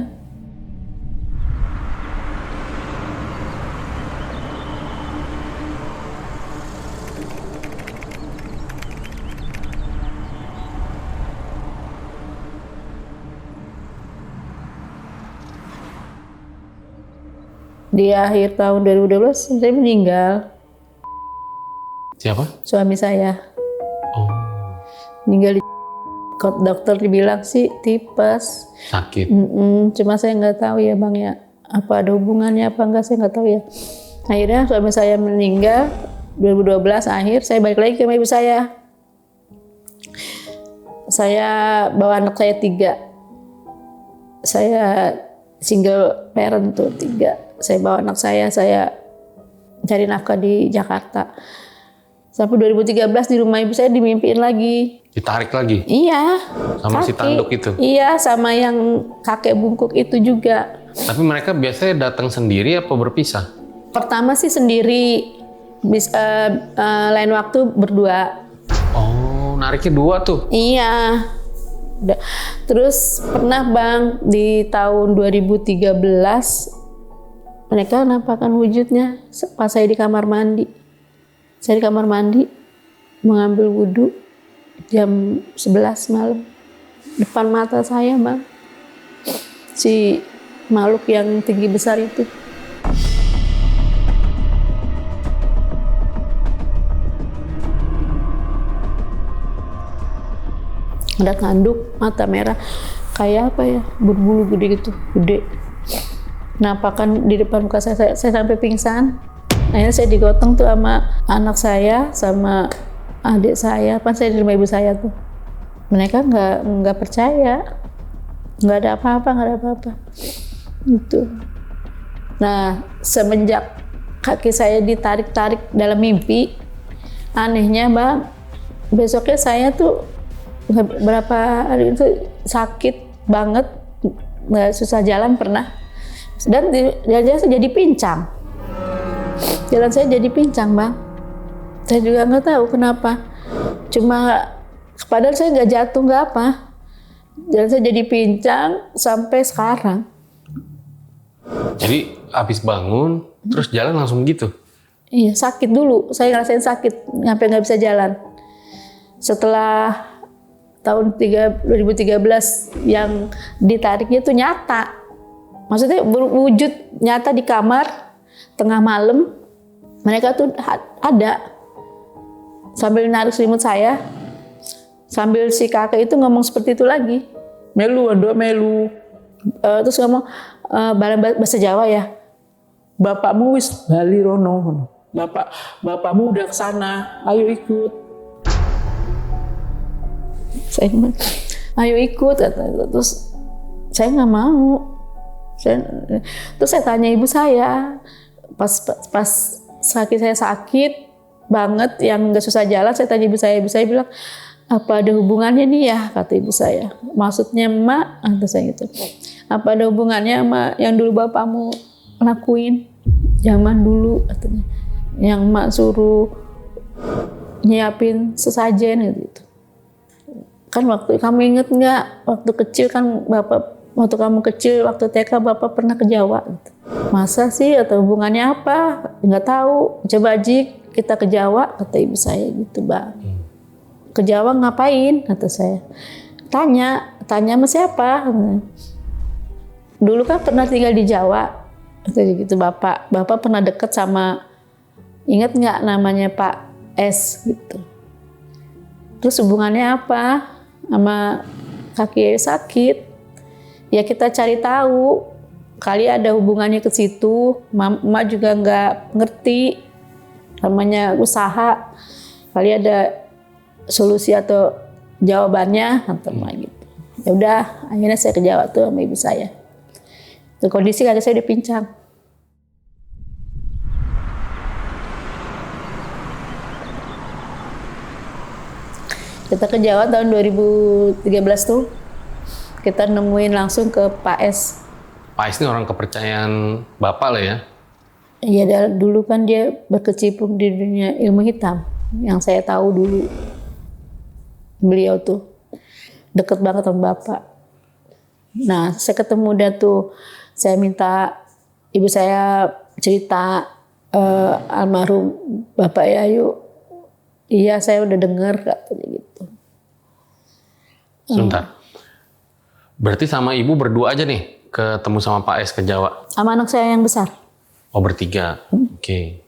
Di akhir tahun 2012 saya meninggal. Siapa? Suami saya Oh, meninggal di dokter dibilang sih tipes. sakit. Cuma saya nggak tahu ya Bang ya, apa ada hubungannya apa enggak saya nggak tahu ya. Akhirnya suami saya meninggal 2012 akhir, saya balik lagi ke ibu saya. Saya bawa anak saya 3. Saya single parent tuh 3. Saya bawa anak saya cari nafkah di Jakarta. Sampai 2013 di rumah ibu saya dimimpiin lagi. Ditarik lagi? Iya. Sama si tanduk itu? Iya, sama yang kakek bungkuk itu juga. Tapi mereka biasanya datang sendiri apa berpisah? Pertama sih sendiri, lain waktu berdua. Oh, nariknya 2 tuh. Iya. Terus pernah Bang di tahun 2013 mereka nampakkan wujudnya pas saya di kamar mandi. Saya di kamar mandi mengambil wudhu jam 11 malam. Depan mata saya Bang. Si makhluk yang tinggi besar itu. Ada tanduk, mata merah, kayak apa ya, berbulu gede gitu, gede. Nampakan di depan muka saya sampai pingsan. Akhirnya saya digotong tuh sama anak saya, sama adik saya, pas saya di rumah ibu saya tuh. Mereka nggak percaya, nggak ada apa-apa. Gitu. Nah, semenjak kaki saya ditarik-tarik dalam mimpi, anehnya Bang, besoknya saya tuh berapa hari itu sakit banget, nggak susah jalan pernah, dan jalan saya jadi pincang. Jalan saya jadi pincang Bang. Saya juga nggak tahu kenapa. Cuma padahal saya nggak jatuh nggak apa. Jalan saya jadi pincang sampai sekarang. Jadi habis bangun terus jalan langsung gitu. Iya sakit dulu. Saya ngerasain sakit, sampai nggak bisa jalan. Setelah tahun 2013 yang ditariknya itu nyata. Maksudnya berwujud nyata di kamar tengah malam. Mereka tuh ada sambil narik selimut saya. Sambil si kakek itu ngomong seperti itu lagi. Melu, melu. Terus ngomong bahasa Jawa ya. Bapakmu wis bali rono. Bapakmu udah kesana. Ayo ikut. Saya bilang, ayo ikut, terus saya nggak mau. Terus saya tanya ibu saya, pas kaki saya sakit banget, yang nggak susah jalan, saya tanya ibu saya bilang, apa ada hubungannya nih ya, kata ibu saya. Maksudnya Mak, kata saya gitu. Apa ada hubungannya sama yang dulu bapakmu lakuin, zaman dulu, katanya. Yang Mak suruh nyiapin sesajen gitu. Kan waktu kamu inget nggak waktu kecil kan waktu kamu kecil waktu TK Bapak pernah ke Jawa gitu. Masa sih atau hubungannya apa? Nggak tahu. Coba Jik kita ke Jawa, kata ibu saya gitu Bang. Ke Jawa ngapain? Kata saya. Tanya sama siapa? Dulu kan pernah tinggal di Jawa. Kata gitu Bapak pernah deket sama, ingat nggak namanya Pak S gitu. Terus hubungannya apa sama kaki sakit? Ya kita cari tahu, kali ada hubungannya ke situ. Mama juga nggak ngerti, namanya usaha, kali ada solusi atau jawabannya atau gitu. Ya udah, akhirnya saya ke Jawa tuh sama ibu saya. Tuh, kondisi kaki saya udah pincang. Kita ke Jawa tahun 2013 tuh, kita nemuin langsung ke Pak S. Pak S ini orang kepercayaan Bapak lah ya? Iya, dulu kan dia berkecimpung di dunia ilmu hitam, yang saya tahu dulu. Beliau tuh deket banget sama Bapak. Nah, saya ketemu dia tuh, saya minta ibu saya cerita almarhum Bapak ya, yuk. Iya, saya udah dengar katanya gitu. Sebentar. Berarti sama ibu berdua aja nih ketemu sama Pak S ke Jawa? Sama anak saya yang besar. Oh, bertiga. Oke.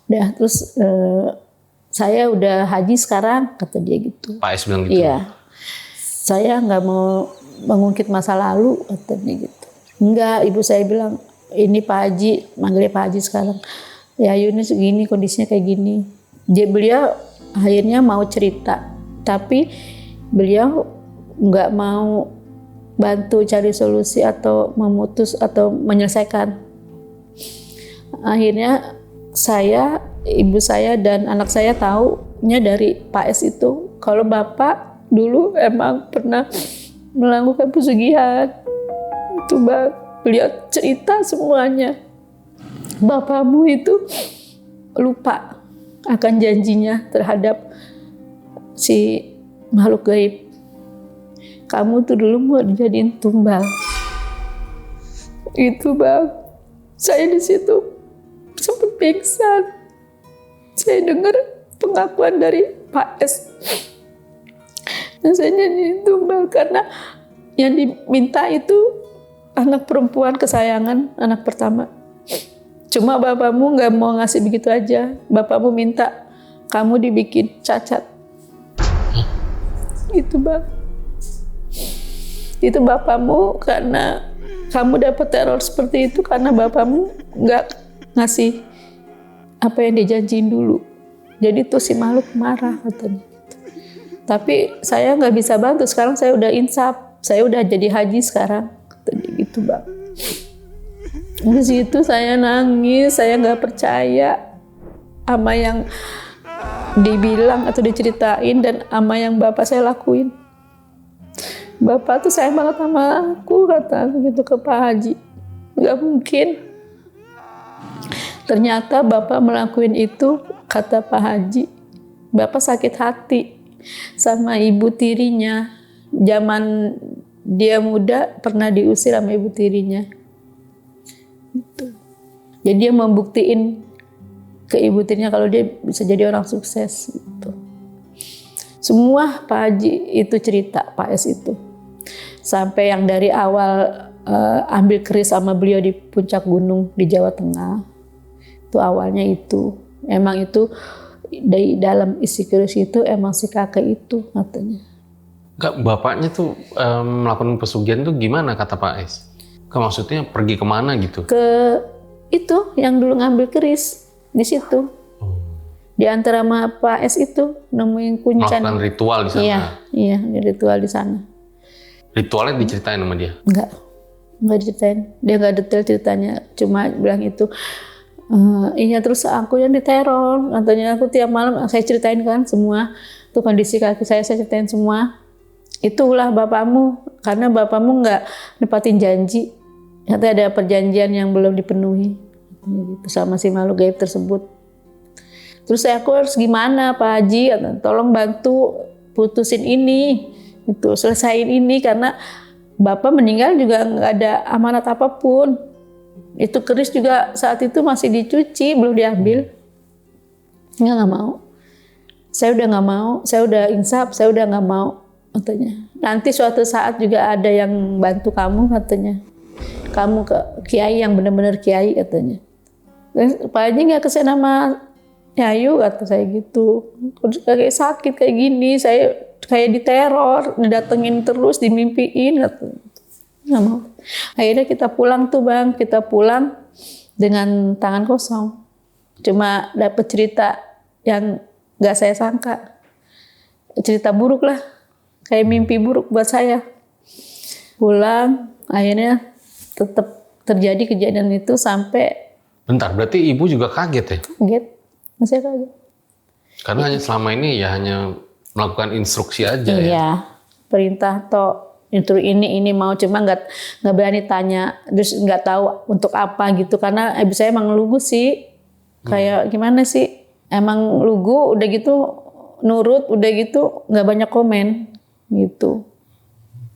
Udah, terus saya udah haji sekarang, kata dia gitu. Pak S bilang gitu? Iya. Saya nggak mau mengungkit masa lalu, katanya gitu. Enggak, ibu saya bilang, ini Pak Haji, manggilnya Pak Haji sekarang. Ya Yuni segini, kondisinya kayak gini. Beliau akhirnya mau cerita, tapi beliau nggak mau bantu cari solusi atau memutus atau menyelesaikan. Akhirnya saya, ibu saya dan anak saya taunya dari Pak S itu kalau Bapak dulu emang pernah melakukan pesugihan. Itu Bang, beliau cerita semuanya. bapakmu itu lupa akan janjinya terhadap si makhluk gaib. Kamu tuh dulu mau dijadiin tumbal. Itu Bang, saya di situ sempat pingsan. Saya dengar pengakuan dari Pak S. Dan saya jadi tumbal karena yang diminta itu anak perempuan kesayangan, anak pertama. Cuma bapakmu nggak mau ngasih begitu aja. Bapakmu minta kamu dibikin cacat. Itu Bang. Itu bapakmu karena kamu dapat teror seperti itu karena bapakmu nggak ngasih apa yang dijanjiin dulu. Jadi tuh si makhluk marah katanya. Tapi saya nggak bisa bantu. Sekarang saya udah insaf, saya udah jadi haji sekarang. Katanya gitu Bang. Di situ saya nangis, saya nggak percaya sama yang dibilang atau diceritain dan sama yang bapak saya lakuin. Bapak tuh sayang banget sama aku, kata gitu ke Pak Haji. Nggak mungkin. Ternyata bapak melakukan itu, kata Pak Haji. Bapak sakit hati sama ibu tirinya. Zaman dia muda pernah diusir sama ibu tirinya. Gitu. Jadi dia membuktiin ke ibu tirinya kalau dia bisa jadi orang sukses. Gitu. Semua Pak Haji itu cerita, Pak S itu. Sampai yang dari awal ambil keris sama beliau di puncak gunung di Jawa Tengah. Itu awalnya itu. Emang itu dari dalam isi keris itu emang si kakek itu katanya. Enggak, bapaknya tuh melakukan pesugihan tuh gimana kata Pak S? Maksudnya pergi kemana gitu? Ke itu yang dulu ngambil keris di situ. Di antara sama Pak S itu nemuin kuncan. Melakukan ritual di sana. Iya, ritual di sana. Ritualnya diceritain sama dia? Enggak diceritain. Dia enggak detail ceritanya, cuma bilang itu iya terus aku yang diteror. Katanya aku tiap malam saya ceritain kan semua. Tuh kondisi kaki saya ceritain semua. Itulah bapakmu, karena bapakmu enggak nepatin janji. Ternyata ada perjanjian yang belum dipenuhi gitu sama si makhluk gaib tersebut. Terus aku harus gimana Pak Haji? Tolong bantu putusin ini, itu selesain ini karena bapak meninggal juga nggak ada amanat apapun. Itu keris juga saat itu masih dicuci, belum diambil. Nggak mau. Saya udah nggak mau, saya udah insaf, saya udah nggak mau katanya. Nanti suatu saat juga ada yang bantu kamu katanya. Kamu ke kiai yang benar-benar kiai katanya. Pak Haji nggak kesana sama Yayu kata saya gitu. Kayak sakit kayak gini, saya kayak diteror, didatengin terus, dimimpiin katanya. Nggak mau. Akhirnya kita pulang tuh Bang, kita pulang dengan tangan kosong. Cuma dapet cerita yang nggak saya sangka. Cerita buruk lah, kayak mimpi buruk buat saya. Pulang, akhirnya tetap terjadi kejadian itu sampai. Bentar, berarti ibu juga kaget ya? Kaget, masih kaget. Karena hanya selama ini ya hanya melakukan instruksi aja ya? Iya, perintah toh itu ini mau, cuma nggak berani tanya, terus nggak tahu untuk apa gitu. Karena ibu saya emang lugu sih, kayak gimana sih? Emang lugu, udah gitu nurut, udah gitu nggak banyak komen gitu.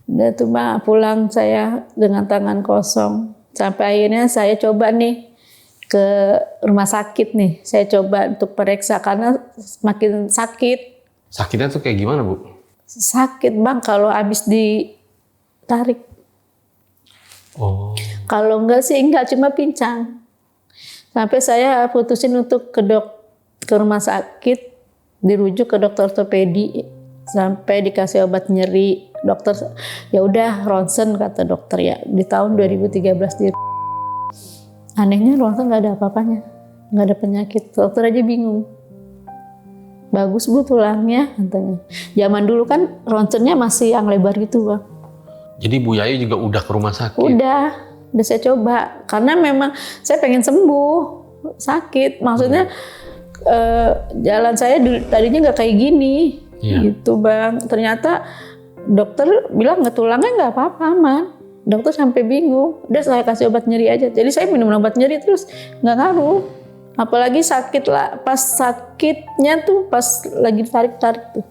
Udah tuh Mbak, pulang saya dengan tangan kosong. Sampai akhirnya saya coba nih ke rumah sakit nih. Saya coba untuk periksa karena semakin sakit. Sakitnya tuh kayak gimana Bu? Sakit Bang kalau habis ditarik. Oh. Kalau enggak sih enggak, cuma pincang. Sampai saya putusin untuk ke rumah sakit, dirujuk ke dokter ortopedi. Sampai dikasih obat nyeri. Dokter, ya udah ronsen kata dokter ya. Di tahun 2013 di anehnya ronsen nggak ada apa-apanya, nggak ada penyakit. Dokter aja bingung. Bagus Bu tulangnya katanya. Zaman dulu kan ronsennya masih yang lebar gitu Bang. Jadi Bu Yayu juga udah ke rumah sakit? Udah saya coba. Karena memang saya pengen sembuh, sakit. Maksudnya jalan saya tadinya nggak kayak gini, gitu Bang. Ternyata dokter bilang tulangnya nggak apa-apa aman. Dokter sampai bingung, udah saya kasih obat nyeri aja. Jadi saya minum obat nyeri terus nggak ngaruh. Apalagi sakit lah, pas sakitnya tuh pas lagi tarik-tarik tuh.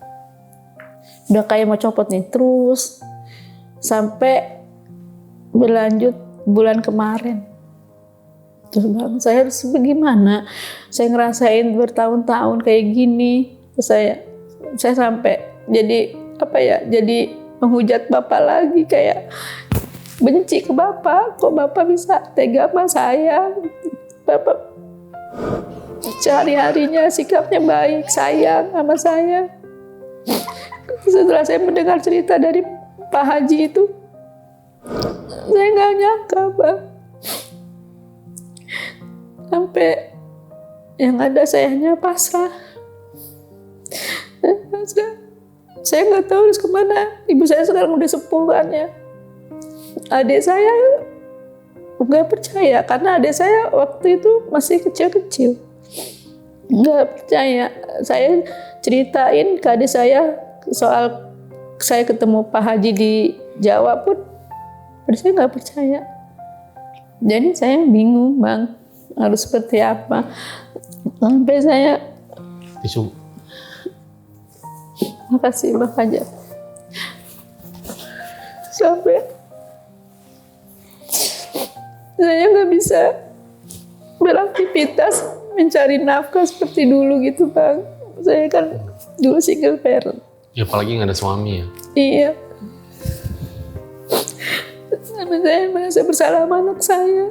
Udah kayak mau copot nih, terus sampai berlanjut bulan kemarin. Terus bang, saya harus bagaimana? Saya ngerasain bertahun-tahun kayak gini. Terus saya sampai jadi apa ya? Jadi menghujat Bapak lagi, kayak benci ke Bapak. Kok Bapak bisa tega sama saya? Bapak sehari-harinya sikapnya baik, sayang sama saya. Setelah saya mendengar cerita dari Pak Haji itu, saya nggak nyangka, Bang. Sampai yang ada sayanya pasrah. Saya nggak tahu harus kemana. Ibu saya sekarang udah sepuh kan ya. Adik saya nggak percaya karena adik saya waktu itu masih kecil-kecil. Nggak percaya. Saya ceritain ke adik saya soal saya ketemu Pak Haji di Jawa pun, adik saya nggak percaya. Jadi saya bingung, Bang, harus seperti apa. Sampai saya Tisu. makasih Bang Fajar. Sampai saya nggak bisa beraktivitas mencari nafkah seperti dulu gitu, Bang. Saya kan dulu single parent. Ya apalagi nggak ada suami ya. Iya. Sampai saya merasa bersalah sama anak saya.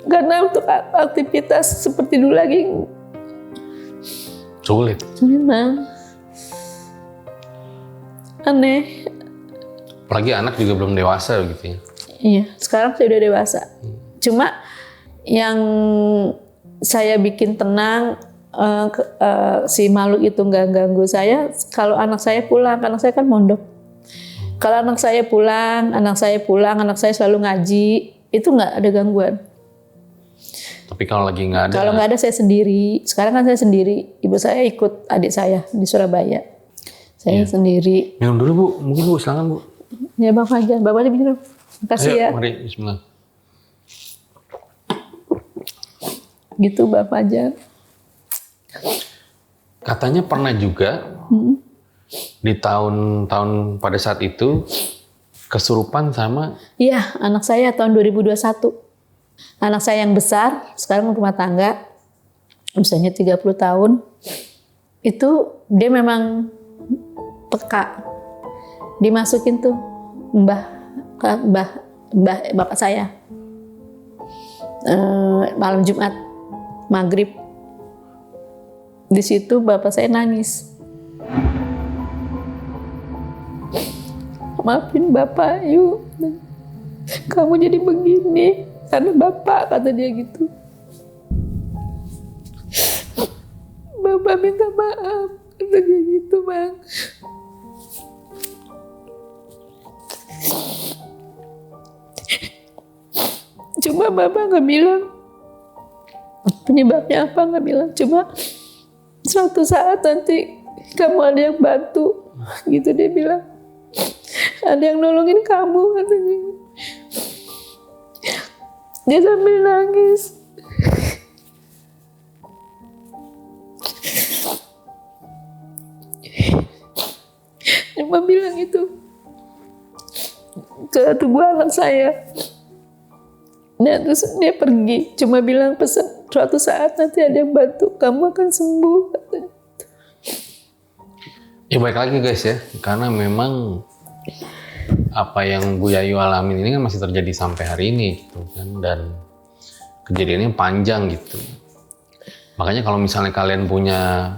Karena untuk aktivitas seperti dulu lagi Sulit. Bang. Aneh. Apalagi anak juga belum dewasa gitu ya. Iya, sekarang saya udah dewasa. Cuma yang saya bikin tenang, si makhluk itu nggak ganggu saya. Kalau anak saya pulang, anak saya kan mondok. Kalau anak saya pulang, anak saya selalu ngaji, itu nggak ada gangguan. Tapi kalau lagi nggak ada. Kalau nggak ada saya sendiri. Sekarang kan saya sendiri. Ibu saya ikut adik saya di Surabaya. Saya sendiri. Minum dulu Bu, mungkin Bu silakan Bu. Ya Bang Fajar, Bapak aja minum. Makasih ya. Mari, bismillah. Gitu Bang Fajar. Katanya pernah juga di tahun-tahun pada saat itu kesurupan sama. Iya, anak saya tahun 2021. Anak saya yang besar, sekarang rumah tangga, usianya 30 tahun. Itu dia memang peka. Dimasukin tuh mbah bapak saya. Malam Jumat, maghrib. Di situ bapak saya nangis. Maafin Bapak, yuk. Kamu jadi begini karena Bapak, kata dia gitu. Bapak minta maaf, kata dia gitu, Bang. Cuma Bapak nggak bilang penyebabnya apa, nggak bilang. Cuma suatu saat nanti kamu ada yang bantu, gitu dia bilang. Ada yang nolongin kamu, katanya. Dia sambil nangis. Cuma bilang itu ke tubuh anak saya. Dan terus dia pergi. Cuma bilang pesan, suatu saat nanti ada yang bantu, kamu akan sembuh, katanya. Ya baik lagi guys ya, karena memang apa yang Bu Yayu alamin ini kan masih terjadi sampai hari ini gitu kan, dan kejadiannya panjang gitu. Makanya kalau misalnya kalian punya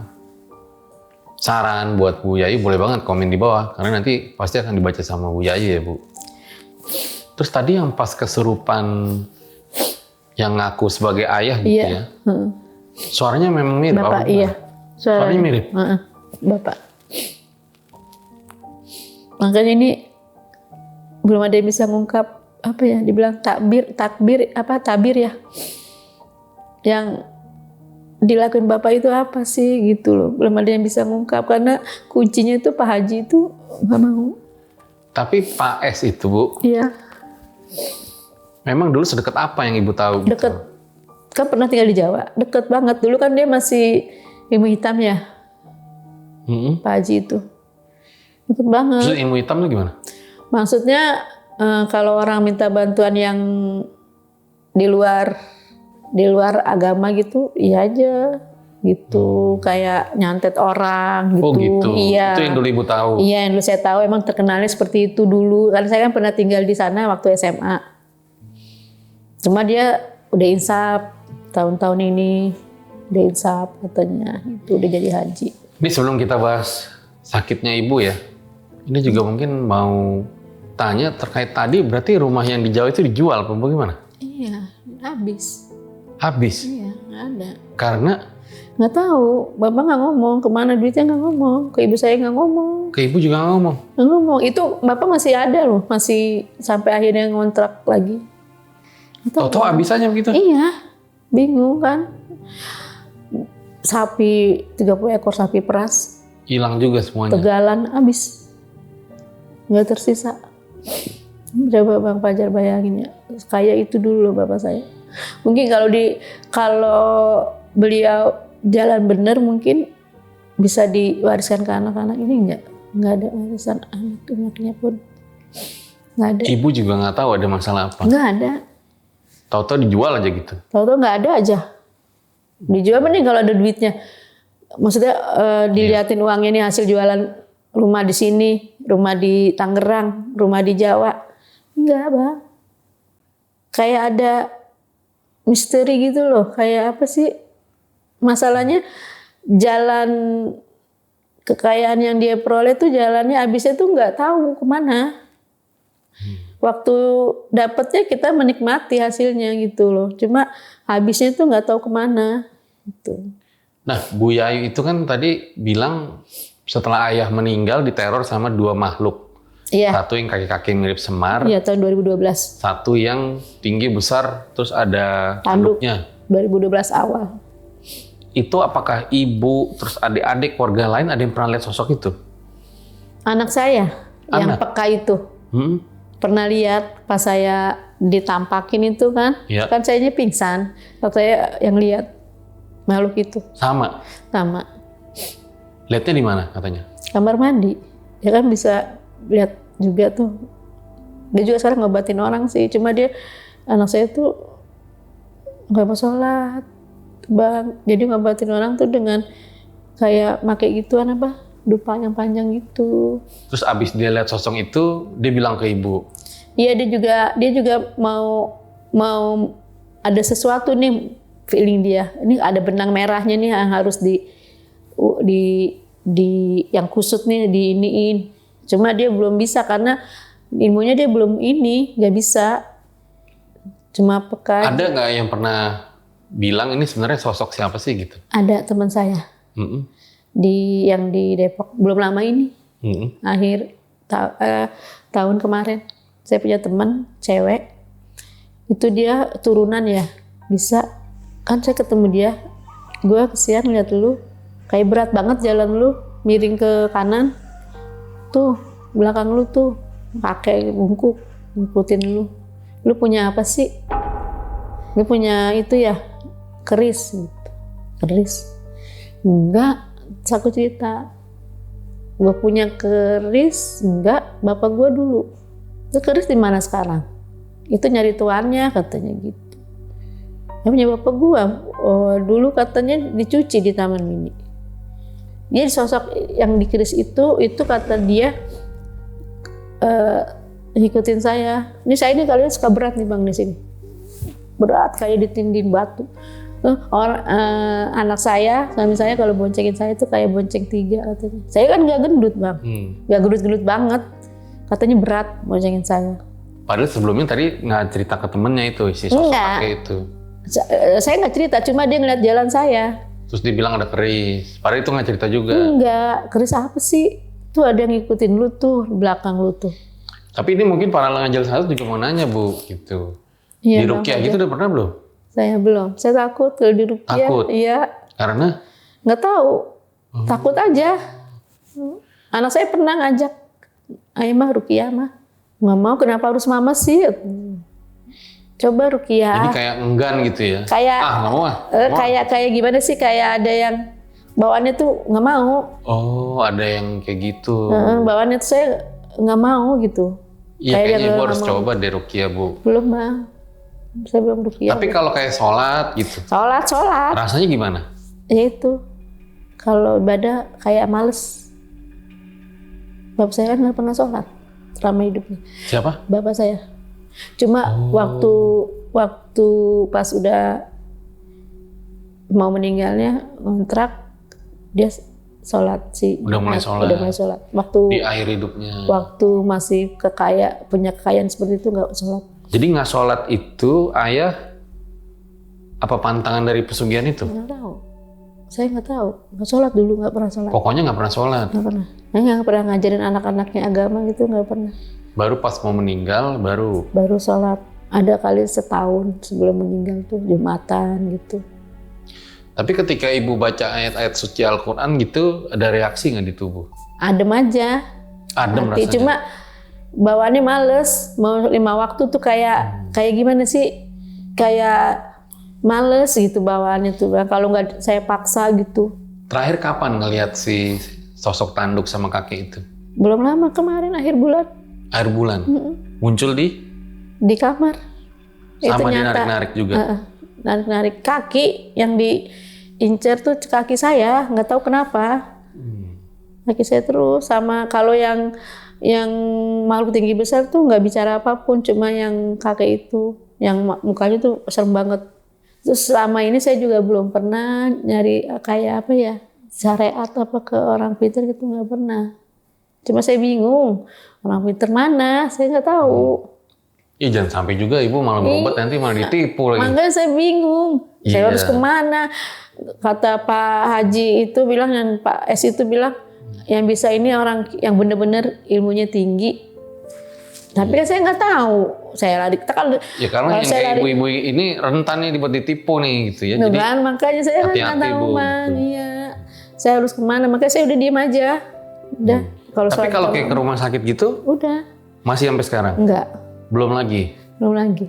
saran buat Bu Yayu, boleh banget komen di bawah, karena nanti pasti akan dibaca sama Bu Yayu ya Bu. Terus tadi yang pas kesurupan yang ngaku sebagai ayah gitu ya, suaranya memang mirip. Bapak, iya. Suaranya mirip. Bapak. Makanya ini belum ada yang bisa ngungkap apa ya, dibilang tabir ya. Yang dilakuin Bapak itu apa sih gitu loh. Belum ada yang bisa ngungkap karena kuncinya itu Pak Haji itu nggak mau. Tapi Pak S itu Bu, Iya. Memang dulu sedekat apa yang ibu tahu? gitu? Deket, kan pernah tinggal di Jawa, deket banget. Dulu kan dia masih ilmu hitam ya, Pak Haji itu. Deket banget. Terus ilmu hitam itu gimana? Maksudnya kalau orang minta bantuan yang di luar agama gitu, iya aja gitu. Kayak nyantet orang gitu. Oh gitu. Iya. Itu yang dulu ibu tahu. Iya, yang dulu saya tahu emang terkenalnya seperti itu dulu. Karena saya kan pernah tinggal di sana waktu SMA. Cuma dia udah insaf tahun-tahun ini, udah insaf katanya. Itu udah jadi haji. Ini sebelum kita bahas sakitnya ibu ya, ini juga mungkin mau tanya terkait tadi, berarti rumah yang di Jawa itu dijual apa bagaimana? Iya, habis. Habis? Iya, nggak ada. Karena? Nggak tahu, bapak nggak ngomong, kemana duitnya nggak ngomong, ke ibu saya nggak ngomong. Ke ibu juga nggak ngomong? Nggak ngomong, itu bapak masih ada loh, masih sampai akhirnya ngontrak lagi. Tahu-tahu habis aja begitu? Iya, bingung kan. Sapi, 30 ekor sapi peras. Hilang juga semuanya? Tegalan habis. Nggak tersisa. Coba Bang Fajar bayangin ya, kayak itu dulu loh bapak saya. Mungkin kalau beliau jalan benar mungkin bisa diwariskan ke anak-anak, ini nggak ada warisan anak-anaknya pun. Nggak ada. Ibu juga nggak tahu ada masalah apa? Nggak ada. Tahu-tahu dijual aja gitu? Tahu-tahu nggak ada aja. Dijual mending kalau ada duitnya. Maksudnya diliatin uangnya nih hasil jualan rumah di sini, rumah di Tangerang, rumah di Jawa. Enggak, Bang. Kayak ada misteri gitu loh. Kayak apa sih? Masalahnya jalan kekayaan yang dia peroleh tuh jalannya habisnya tuh nggak tahu kemana. Waktu dapatnya kita menikmati hasilnya gitu loh. Cuma habisnya tuh nggak tahu kemana. Gitu. Nah, Bu Yayu itu kan tadi bilang setelah ayah meninggal diteror sama 2 makhluk. Iya. Satu yang kaki-kaki mirip semar. Iya, tahun 2012. Satu yang tinggi besar terus ada Tanduk. tanduknya. 2012 awal. Itu apakah ibu terus adik-adik keluarga lain ada yang pernah lihat sosok itu? Anak saya yang peka itu. Pernah lihat pas saya ditampakin itu kan. Iya. Kan sayanya pingsan. Terus saya yang lihat makhluk itu. Sama. Lihatnya di mana katanya? Kamar mandi. Ya kan bisa lihat juga tuh. Dia juga sekarang ngobatin orang sih. Cuma dia, anak saya tuh nggak mau sholat, Bang. Jadi ngobatin orang tuh dengan kayak pakai gituan apa? Dupa yang panjang gitu. Terus abis dia lihat sosok itu, dia bilang ke ibu? Iya, dia juga mau ada sesuatu nih, feeling dia. Ini ada benang merahnya nih yang harus di yang kusut nih diiniin. Cuma dia belum bisa karena ilmunya dia belum nggak bisa. Cuma peka. Ada nggak yang pernah bilang ini sebenarnya sosok siapa sih gitu? Ada teman saya yang di Depok belum lama ini, akhir tahun kemarin. Saya punya teman cewek, itu dia turunan ya, bisa kan saya ketemu dia, gue kesian ngeliat lu, kayak berat banget jalan lu, miring ke kanan, tuh belakang lu tuh pakai bungkuk, ngikutin lu. Lu punya apa sih? Lu punya itu ya, keris gitu. Keris. Enggak, aku cerita. Gue punya keris, enggak, bapak gue dulu. Itu keris di mana sekarang? Itu nyari tuannya katanya gitu. Yang punya bapak gue, dulu katanya dicuci di Taman Mini. Dia sosok yang di keris itu kata dia ngikutin saya. Ini saya ini kalian suka berat nih Bang di sini. Berat kayak ditindih batu. Anak saya, suami saya kalau boncengin saya itu kayak bonceng 3 katanya. Saya kan nggak gendut Bang, nggak gendut-gendut banget. Katanya berat boncengin saya. Padahal sebelumnya tadi nggak cerita ke temennya itu si sosok kakek itu. Saya nggak cerita, cuma dia ngeliat jalan saya. Terus dia bilang ada keris. Padahal itu nggak cerita juga. Enggak, keris apa sih? Tuh ada yang ngikutin lu tuh, belakang lu tuh. Tapi ini mungkin para Angel Satu juga mau nanya Bu, gitu. Iya, di Ruqyah gitu udah pernah belum? Saya belum. Saya takut kalau di Ruqyah. Takut? Iya. Karena? Nggak tahu. Takut aja. Anak saya pernah ngajak, ayo mah Ruqyah mah. Nggak mau, kenapa harus mama sih? Coba ruqyah. Jadi kayak enggan gitu ya? Kayak Nggak mau kayak gimana sih? Kayak ada yang bawaannya tuh nggak mau. Oh, ada yang kayak gitu. Bawaannya tuh saya nggak mau gitu. Iya, Kayak kayaknya dia Ibu nggak harus mau. coba deh ruqyah, Bu. Belum bang, saya belum ruqyah. Tapi kalau kayak sholat gitu, Sholat. rasanya gimana? Ya itu, kalau ibadah kayak males. Bapak saya kan nggak pernah sholat selama hidupnya. Siapa? Bapak saya. Cuma waktu pas udah mau meninggalnya kontrak, dia sholat sih. Udah mulai sholat. Udah mulai sholat. Di akhir hidupnya. Waktu masih punya kekayaan seperti itu nggak sholat. Jadi nggak sholat itu ayah apa pantangan dari pesugihan itu? Nggak tahu. Saya nggak tahu. Nggak sholat dulu, nggak pernah sholat. Pokoknya nggak pernah sholat. Nggak pernah. Saya nggak pernah ngajarin anak-anaknya agama gitu, nggak pernah. Baru pas mau meninggal Baru sholat. Ada kali setahun sebelum meninggal tuh Jumatan gitu. Tapi ketika Ibu baca ayat-ayat suci Al-Quran gitu, ada reaksi nggak di tubuh? Adem aja. Adem Hati. rasanya? Cuma bawaannya males. Mau 5 waktu tuh kayak gimana sih? Kayak males gitu bawaannya tuh. Kalau nggak saya paksa gitu. Terakhir kapan ngelihat si sosok tanduk sama kakek itu? Belum lama, kemarin akhir bulan. Akhir bulan? Muncul Di kamar. sama dia narik-narik juga? Narik-narik kaki yang diincer tuh kaki saya, nggak tahu kenapa. Kaki saya terus. Sama kalau yang makhluk tinggi besar tuh nggak bicara apapun, cuma yang kakek itu, yang mukanya tuh serem banget. Terus selama ini saya juga belum pernah nyari kayak apa ya, syariat apa ke orang pintar gitu, nggak pernah. Cuma saya bingung, orang pintar mana, saya nggak tahu. Ih, jangan sampai juga Ibu malah berobat nanti malah ditipu lagi. Makanya saya bingung, saya Iya. harus kemana? Kata Pak Haji itu bilang, dan Pak S itu bilang, yang bisa ini orang yang benar-benar ilmunya tinggi. Tapi kan saya nggak tahu, saya lari. Ya karena yang kayak ibu-ibu ini rentan nih buat ditipu nih gitu ya. Jadi Kan, makanya saya kan nggak hati-hati, tahu Bu. bang, iya. Saya harus kemana? Makanya saya udah diem aja. Udah. Tapi sholat kalau tarawih, kayak ke rumah sakit gitu, udah, masih sampai sekarang? enggak, Belum lagi? belum lagi.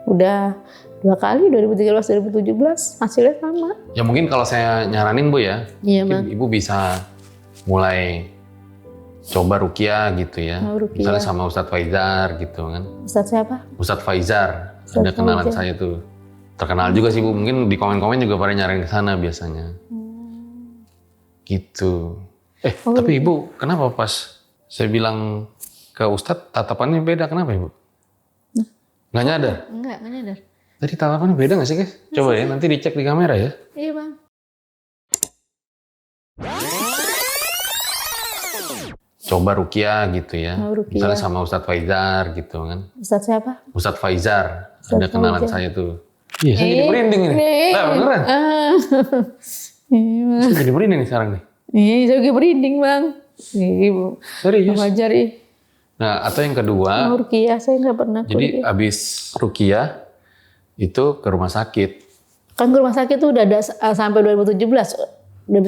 Udah 2 kali, 2013, 2017, hasilnya sama. Ya mungkin kalau saya nyaranin Bu ya, Iya mungkin bang. Ibu bisa mulai coba ruqyah gitu ya. Oh, ruqyah. Misalnya sama Ustadz Faizar gitu kan. Ustadz siapa? Ustadz Faizar, Ustadz ada kenalan Faizar. saya tuh. Terkenal juga sih Bu, mungkin di komen-komen juga pada nyariin ke sana biasanya. Gitu. Tapi Ibu, kenapa pas saya bilang ke Ustadz tatapannya beda, kenapa Ibu? Nggak nyadar? Enggak nyadar. Tadi tatapannya beda nggak sih guys? Coba ya, nanti dicek di kamera ya. Iya bang. Coba ruqyah gitu ya. Oh, ruqyah. Misalnya sama Ustadz Faizar gitu kan. Ustadz siapa? Ustadz Faizar, Ustadz ada kenalan Faizar. saya tuh. Iya, saya jadi merinding ini. Nah, beneran. Iya, Saya jadi merinding nih sekarang nih. saya juga merinding bang. Ibu, Serius. wajar ih. Nah, atau yang kedua, Ruqyah saya nggak pernah. jadi ruqyah. abis ruqyah itu ke rumah sakit. Kan ke rumah sakit tuh udah ada sampai 2017.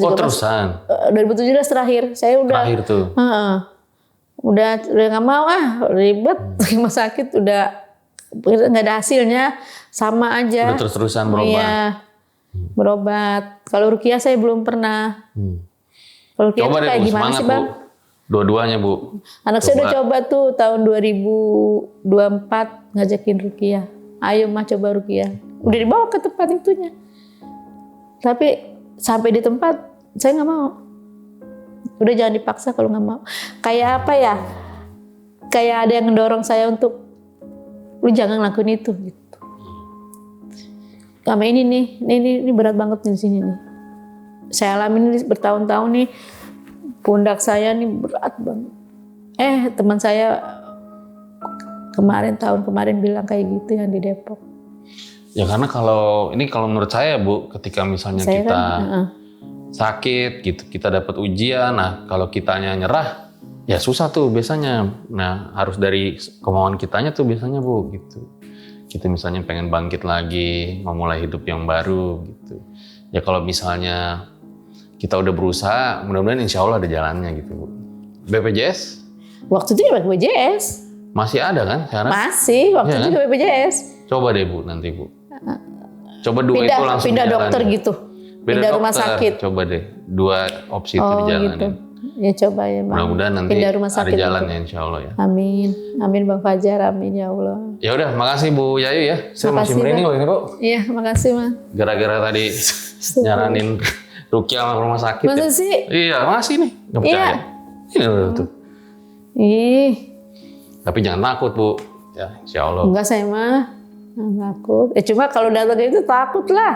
Oh, terusan. 2017 terakhir. Saya udah. Terakhir tuh. Udah nggak mau ribet. Rumah sakit udah nggak ada hasilnya, sama aja. Udah terus-terusan berobat. Iya, berobat. Kalau ruqyah saya belum pernah. Kalau ruqyah Coba tuh deh kayak Bu, gimana semangat sih bang? Bu. Dua-duanya Bu. Anak saya udah coba tuh tahun 2024 ngajakin ruqyah. Ayo mah coba ruqyah. Udah dibawa ke tempat itunya. Tapi sampai di tempat saya nggak mau. Udah jangan dipaksa kalau nggak mau. Kayak apa ya? Kayak ada yang mendorong saya untuk lu jangan ngelakuin itu gitu. Sama ini nih, ini berat banget di sini nih. Saya alamin ini bertahun-tahun nih. Pundak saya nih berat banget. Teman saya tahun kemarin bilang kayak gitu yang di Depok. Ya karena kalau menurut saya Bu, ketika misalnya Saya kita kan, sakit gitu, kita dapat ujian, nah kalau kitanya nyerah, ya susah tuh biasanya. Nah harus dari kemauan kitanya tuh biasanya Bu gitu. Kita misalnya pengen bangkit lagi, memulai hidup yang baru gitu. Ya kalau misalnya kita udah berusaha, mudah-mudahan insya Allah ada jalannya gitu Bu. BPJS Waktu itu ya BPJS. Masih ada kan sekarang? Masih, waktu Iya itu kan? juga BPJS. Coba deh Bu, nanti Bu. Coba dua itu langsung Pindah dijalanin. dokter gitu. Beda Pindah rumah dokter. sakit. Coba deh, dua opsi itu Oh dijalanin. gitu. Ya coba ya Bang. Mudah-mudahan nanti Pindah rumah ada sakit jalan itu. ya insya Allah ya. Amin. Amin Bang Fajar, amin ya Allah. Ya udah, makasih Bu Yayu ya. Saya masih Makasih, merinding Bang. loh ini Bu. Iya, makasih Bang. Gara-gara tadi nyaranin Rukia sama rumah sakit. Masa Ya. sih? Iya, masih nih. Nggak percaya. Iya. Ini loh tuh. Ih, Tapi jangan takut Bu. Ya, insya Allah. enggak saya mah. Nggak takut. Cuma kalau datang itu takut lah.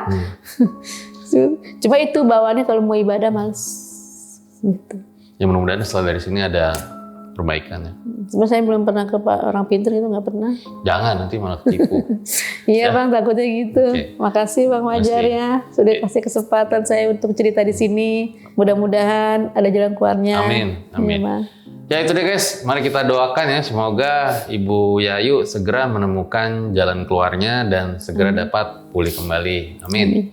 Cuma itu bawaannya kalau mau ibadah males. Gitu. Ya mudah-mudahan setelah dari sini ada perbaikan ya. Cuma saya belum pernah ke orang pintar itu nggak pernah. Jangan nanti malah ketipu. Iya Bang, takutnya gitu. Oke. Makasih Bang Fajar Makasih. ya, sudah kasih kesempatan saya untuk cerita di sini. Mudah-mudahan ada jalan keluarnya. Amin, amin. Iya, Bang. Ya itu deh guys, mari kita doakan ya semoga Ibu Yayu segera menemukan jalan keluarnya dan segera dapat pulih kembali. Amin.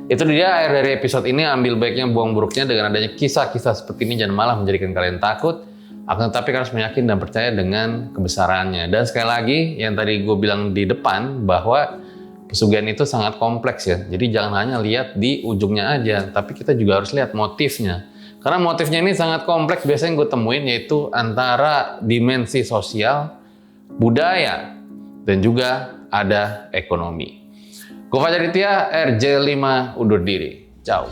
Itu dia akhir dari episode ini. Ambil baiknya, buang buruknya. Dengan adanya kisah-kisah seperti ini jangan malah menjadikan kalian takut. Akan tetapi kalian harus meyakin dan percaya dengan kebesarannya. Dan sekali lagi yang tadi gue bilang di depan bahwa pesugihan itu sangat kompleks ya. Jadi jangan hanya lihat di ujungnya aja, tapi kita juga harus lihat motifnya. Karena motifnya ini sangat kompleks, biasanya gue temuin yaitu antara dimensi sosial, budaya, dan juga ada ekonomi. Gue Fajar Ditya, RJ5 undur diri. Ciao.